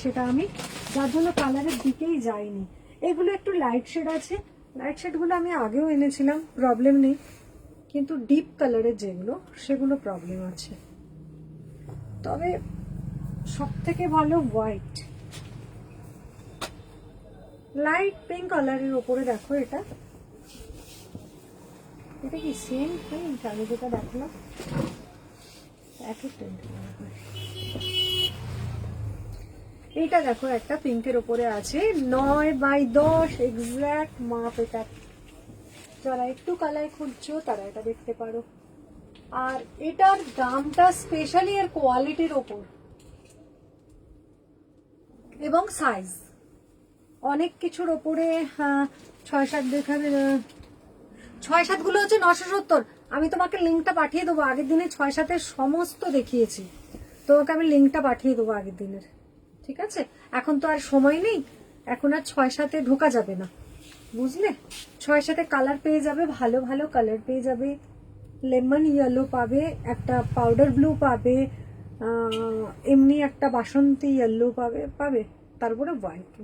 সেটা আমি যার জন্য কালারের দিকেই যাইনি। এগুলো একটু লাইট শেড আছে, লাইট শেডগুলো আমি আগেও এনেছিলাম, প্রবলেম নেই, কিন্তু ডিপ কালারের যেগুলো সেগুলো প্রবলেম আছে। তবে সব থেকে ভালো হোয়াইট, লাইট পিঙ্ক কালারের ওপরে দেখো এটা কি সেম প্রিন্ট আমি যেটা দেখলাম, একই প্রিন্ট। এটা দেখো একটা পিঙ্কের ওপরে আছে 9x10 এক্সাক্ট মাপ এটা, যারা একটু কালার খুঁজছো তারা এটা দেখতে পারো। আর এটার দামটা স্পেশালি এর কোয়ালিটির ওপর এবং সাইজ, অনেক কিছুর ওপরে 6-7 দেখাবে, 6-7 গুলো হচ্ছে 970। আমি তোমাকে লিঙ্কটা পাঠিয়ে দেবো, আগের দিনে 6-7-এর সমস্ত দেখিয়েছি, তোমাকে আমি লিঙ্কটা পাঠিয়ে দেবো আগের দিনের, ঠিক আছে? এখন তো আর সময় নেই, এখন আর 6-7-এ ঢোকা যাবে না, বুঝলে? 6-7-এ কালার পেয়ে যাবে, ভালো ভালো কালার পেয়ে যাবে, লেমন ইয়েলো পাবে, একটা পাউডার ব্লু পাবে, এমনি একটা বাসন্তী ইয়েলো পাবে, তারপরে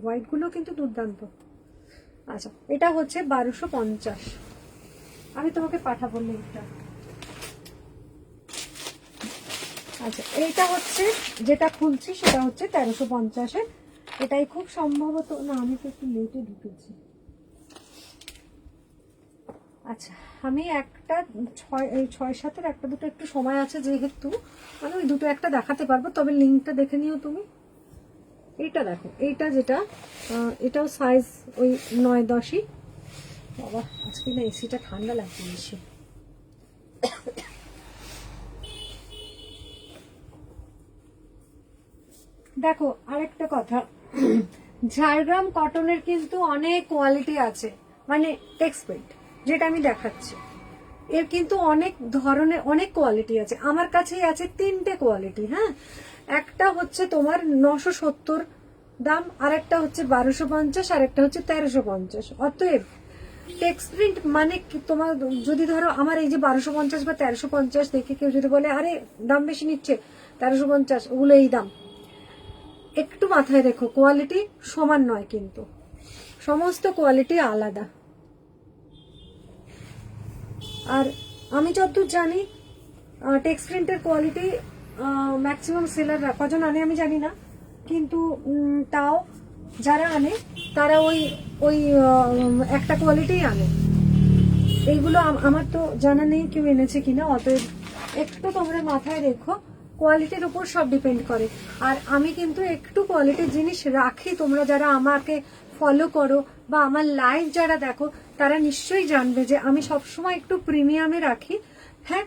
হোয়াইটগুলো কিন্তু দুর্দান্ত। আচ্ছা এটা হচ্ছে 1250, আমি তোমাকে পাঠাবো লিঙ্কটা। আচ্ছা এইটা হচ্ছে যেটা খুলছি সেটা হচ্ছে 1350-এর, এটাই খুব সম্ভবত, না আমি তো একটু লেটে ঢুকেছি। আচ্ছা আমি একটা 6-7-এর একটা দুটো একটু সময় আছে যেহেতু, মানে ওই দুটো একটা দেখাতে পারবো, তবে লিঙ্কটা দেখে নিও তুমি। এইটা দেখো, এইটা যেটা এটাও সাইজ ওই 9-10-ই। বাবা আজকে না এসিটা ঠান্ডা লাগছে বেশি। দেখো আরেকটা কথা, ঝাড়গ্রাম কটনের কিন্তু অনেক কোয়ালিটি আছে, মানে টেক্সটাইল যেটা আমি দেখাচ্ছি এর কিন্তু অনেক ধরনের অনেক কোয়ালিটি আছে। আমার কাছেই আছে 3টে কোয়ালিটি, হ্যাঁ, একটা হচ্ছে তোমার 970 দাম, আর একটা হচ্ছে 1250, আর একটা হচ্ছে 1350। অতএব টেক্স প্রিন্ট মানে তোমার যদি ধরো আমার এই যে 1250 বা 1350 দেখে কেউ যদি বলে আরে দাম বেশি নিচ্ছে 1350, ওগুলো এই দাম, একটু মাথায় রেখো কোয়ালিটি সমান নয়, কিন্তু সমস্ত কোয়ালিটি আলাদা। আর আমি যতদূর জানি টেক্স প্রিন্টের কোয়ালিটি ম্যাক্সিমাম সেলাররা কজন আনে আমি জানি না, কিন্তু তাও যারা আনে তারা ওই ওই একটা কোয়ালিটি আনে। এইগুলো আমার তো জানা নেই কেউ এনেছে কিনা, অতএব একটু তোমরা মাথায় রেখো, কোয়ালিটির উপর সব ডিপেন্ড করে। আর আমি কিন্তু একটু কোয়ালিটির জিনিস রাখি, তোমরা যারা আমাকে ফলো করো বা আমার লাইভ যারা দেখো তারা নিশ্চয়ই জানবে যে আমি সবসময় একটু প্রিমিয়ামে রাখি। হ্যাঁ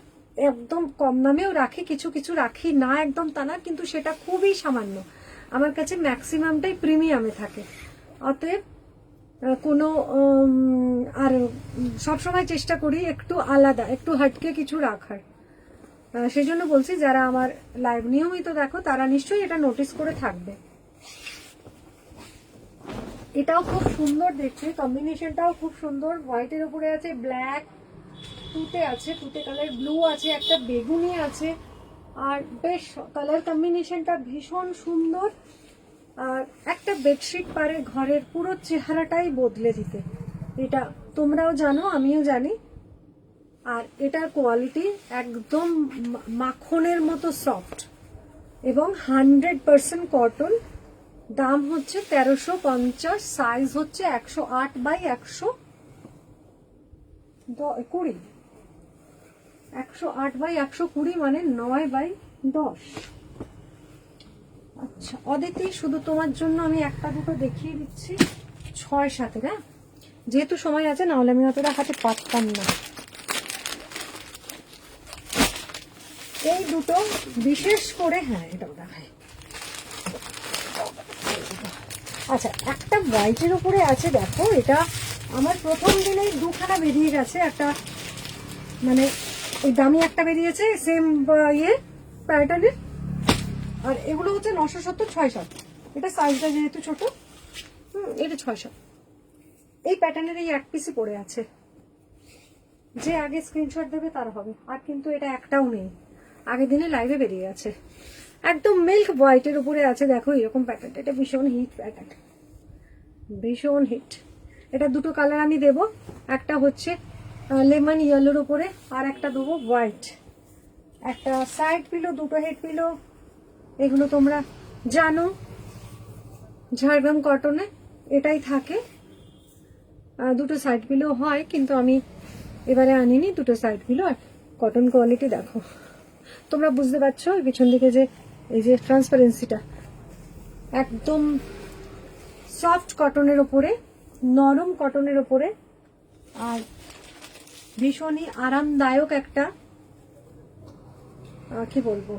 একদম কম দামেও রাখি, কিছু কিছু রাখি না, একদম তা না, কিন্তু সেটা খুবই সামান্য। আমার কাছে ম্যাক্সিমামটাই প্রিমিয়ামে থাকে, অতএব কোনো আর সবসময় চেষ্টা করি একটু আলাদা একটু হাটকে কিছু রাখার। সেই জন্য বলছি যারা আমার লাইভ নিয়মিত দেখো তারা নিশ্চয়ই এটা নোটিস করে থাকবে। এটাও খুব সুন্দর দেখতে, কম্বিনেশনটাও খুব সুন্দর। হোয়াইটের উপরে আছে ব্ল্যাক, তুতে আছে, তুতে কালার, ব্লু আছে, একটা বেগুনি আছে। আর বেশ কালার কম্বিনেশনটা ভীষণ সুন্দর। আর একটা বেডশিট পারে ঘরের পুরো চেহারাটাই বদলে দিতে। এটা তোমরাও জানো, আমিও জানি। আর এটার কোয়ালিটি একদম মাখনের মতো সফট এবং 100% কটন। দাম হচ্ছে 1350, সাইজ হচ্ছে 108/120, 108/120 মানে 9/10। আচ্ছা অদিতি, শুধু তোমার জন্য আমি একটা দুটো দেখিয়ে দিচ্ছি 6-7, হ্যাঁ, যেহেতু সময় আছে, না হলে আমি অতটা হাতে পারতাম না। এই দুটো বিশেষ করে, হ্যাঁ এটাও দেখাই। আচ্ছা, একটা হোয়াইটের উপরে আছে, দেখো এটা আমার প্রথম দিনেই দুখানা বেরিয়ে গেছে। একটা মানে ওই দামি একটা বেরিয়েছে সেম ইয়ে প্যাটার্নের, আর এগুলো হচ্ছে 970, 6-7। এটা সাইজটা যেহেতু ছোট, এটা 6-7। এই প্যাটার্নের এই এক পিসই পড়ে আছে, যে আগে স্ক্রিনশট দেবে তার হবে। আর কিন্তু এটা একটাও নেই, আগের দিনে লাইভে বেরিয়ে গেছে। একদম মিল্ক হোয়াইটের উপরে আছে, দেখো এরকম প্যাটার্ন। এটা ভীষণ হিট প্যাটার্ন, ভীষণ হিট। এটা দুটো কালার আমি দেব, একটা হচ্ছে লেমন ইয়েলোর উপরে, আর একটা দেবো হোয়াইট। একটা সাইড পিলো, দুটো হেড পিলো, এগুলো তোমরা জানো ঝাড়গ্রাম কটনে এটাই থাকে। দুটো সাইড পিলো হয়, কিন্তু আমি এবারে আনিনি দুটো সাইড পিলো। আর কটন কোয়ালিটি দেখো, তোমরা বুঝতে পারছো পিছন দিকে যে এই যে ট্রান্সপারেন্সিটা, একদম সফট কটনের ওপরে, নরম কটনের ওপরে, আর ভীষণই আরামদায়ক একটা, কি বলবো,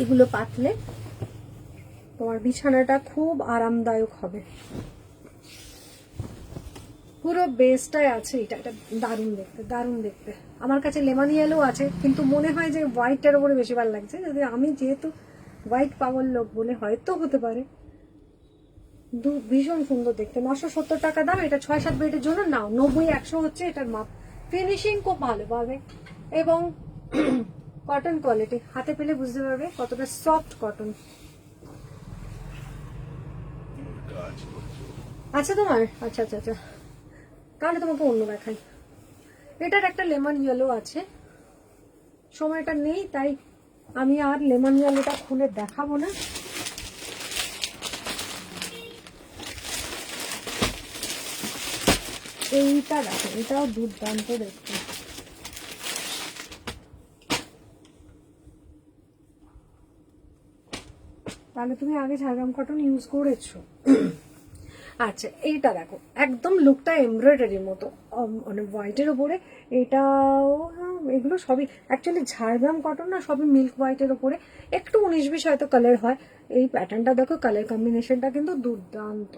এগুলো পাতলে তোমার বিছানাটা খুব আরামদায়ক হবে। পুরো বেসটাই আছে এটা। এটা দারুণ দেখতে, দারুণ দেখতে। আমার কাছে লেমন ইয়েলো আছে, কিন্তু মনে হয় যে হোয়াইটটার উপরে বেশি ভালো লাগছে। যদি আমি যেহেতু হোয়াইট পাওয়ার লোক বলে হয়তো হতে পারে। ভীষণ সুন্দর দেখতে। 970 টাকা দাম। এটা 6-7 বেডের জন্য নাও। 90-100 হচ্ছে এটার মাপ। ফিনিশিং খুব ভালো পাবে এবং কটন কোয়ালিটি হাতে পেলে বুঝতে পারবে কতটা সফট কটন। আচ্ছা তোমার, আচ্ছা আচ্ছা আচ্ছা, তাহলে তোমাকে অন্য দেখাই। এটার একটা লেমন ইয়েলো আছে, সময়টা নেই তাই আমি আর লেমন ইয়েলোটা খুলে দেখাবো না। এইটা দেখো, এটাও দুর্দান্ত দেখতে। তাহলে তুমি আগে ঝাড়গ্রাম কটন ইউজ করেছো। আচ্ছা এইটা দেখো, একদম লুকটা এমব্রয়ডারির মতো, মানে হোয়াইটের ওপরে। এটাও এগুলো সবই অ্যাকচুয়ালি ঝাড়গ্রাম কটন না, সবই মিল্ক হোয়াইটের ওপরে, একটু 19-20 হয়তো কালার হয়। এই প্যাটার্নটা দেখো, কালার কম্বিনেশনটা কিন্তু দুর্দান্ত,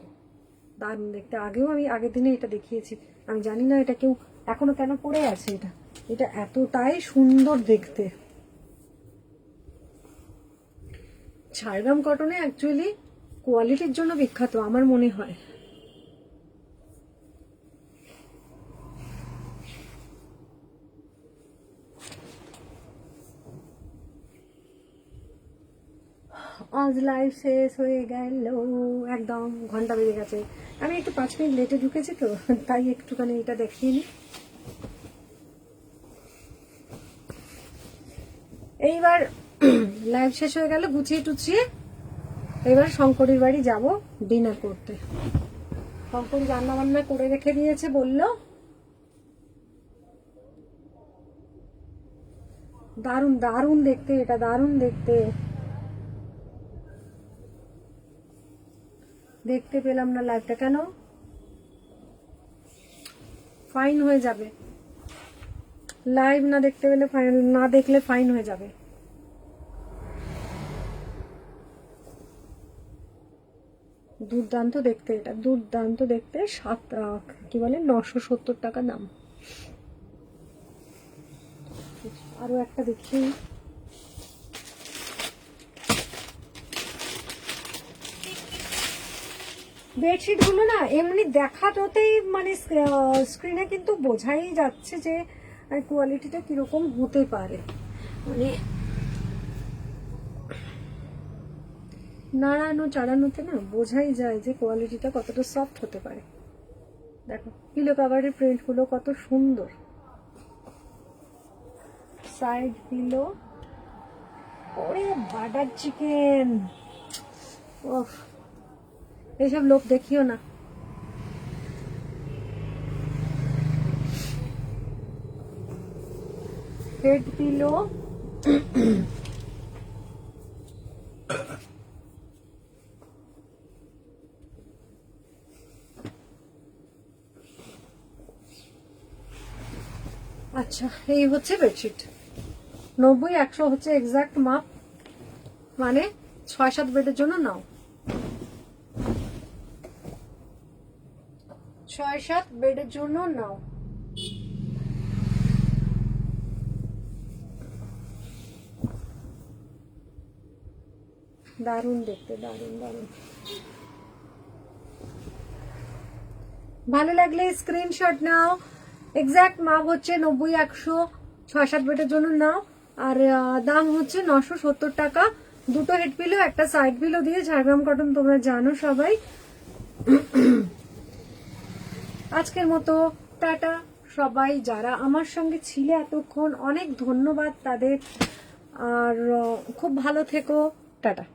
দারুণ দেখতে। আগেও আমি আগের দিনে এটা দেখিয়েছি, আমি জানি না এটা কেউ এখনো কেন পরে আছে। এটা এটা এতটাই সুন্দর দেখতে। ঝাড়গ্রাম কটনে অ্যাকচুয়ালি কোয়ালিটির জন্য বিখ্যাত আমার মনে হয়। আজ লাইভ শেষ হয়ে গেল, একদম ঘন্টা বেজে গেছে। আমি একটু 5 মিনিট লেটে ঢুকেছি তো, তাই একটুখানি এটা দেখিয়ে নি। এইবার লাইভ শেষ হয়ে গেল, গুছিয়ে টুছিয়ে এবার শঙ্করীর বাড়ি যাব ডিনার করতে। শঙ্করী রান্না বান্না করে রেখে দিয়েছে, বললো দারুণ দারুণ দেখতে, এটা দারুণ দেখতে। দেখতে পেলাম না লাইভটা, কেন? ফাইন হয়ে যাবে, লাইভ না দেখতে পেলে ফাইন, না দেখলে ফাইন হয়ে যাবে। দুর্দান্ত দেখতে, এটা দুর্দান্ত দেখতে। কি বলে 970 টাকা দাম। আরো একটা দেখি, বেডশিট গুলো না এমনি দেখাতেই মানে স্ক্রিনে কিন্তু বোঝাই যাচ্ছে যে কোয়ালিটিটা কিরকম হতে পারে, মানে নাড়ানো চাড়ানোতে না বোঝাই যায় যে কোয়ালিটিটা কতটা সফট হতে পারে। দেখো পিলো কাভারের প্রিন্ট গুলো কত সুন্দর, সাইড পিলো। ওরে বাটার চিকেন, ওফ এইসব লোক দেখিও না। হেড পিলো, আচ্ছা এই হচ্ছে বেডশিট। 90-100 হচ্ছে এক্সাক্ট মাপ, মানে 6-7 বেডের জন্য নাও, 6-7 বেডের জন্য নাও। দারুণ দেখতে, দারুণ দারুণ। ভালো লাগলে স্ক্রিনশট নাও, এক্সাক্ট মাপ হচ্ছে 90-100, 6-7 বেডের জন্য নাও। আর দাম হচ্ছে 970 টাকা, দুটো হেড পিলো একটা সাইড পিলো দিয়ে। ঝাড়গ্রাম কটন তোমরা জানো সবাই। আজকের মতো টাটা সবাই, যারা আমার সঙ্গে ছিলে এতক্ষণ অনেক ধন্যবাদ তাদের, আর খুব ভালো থেকো, টাটা।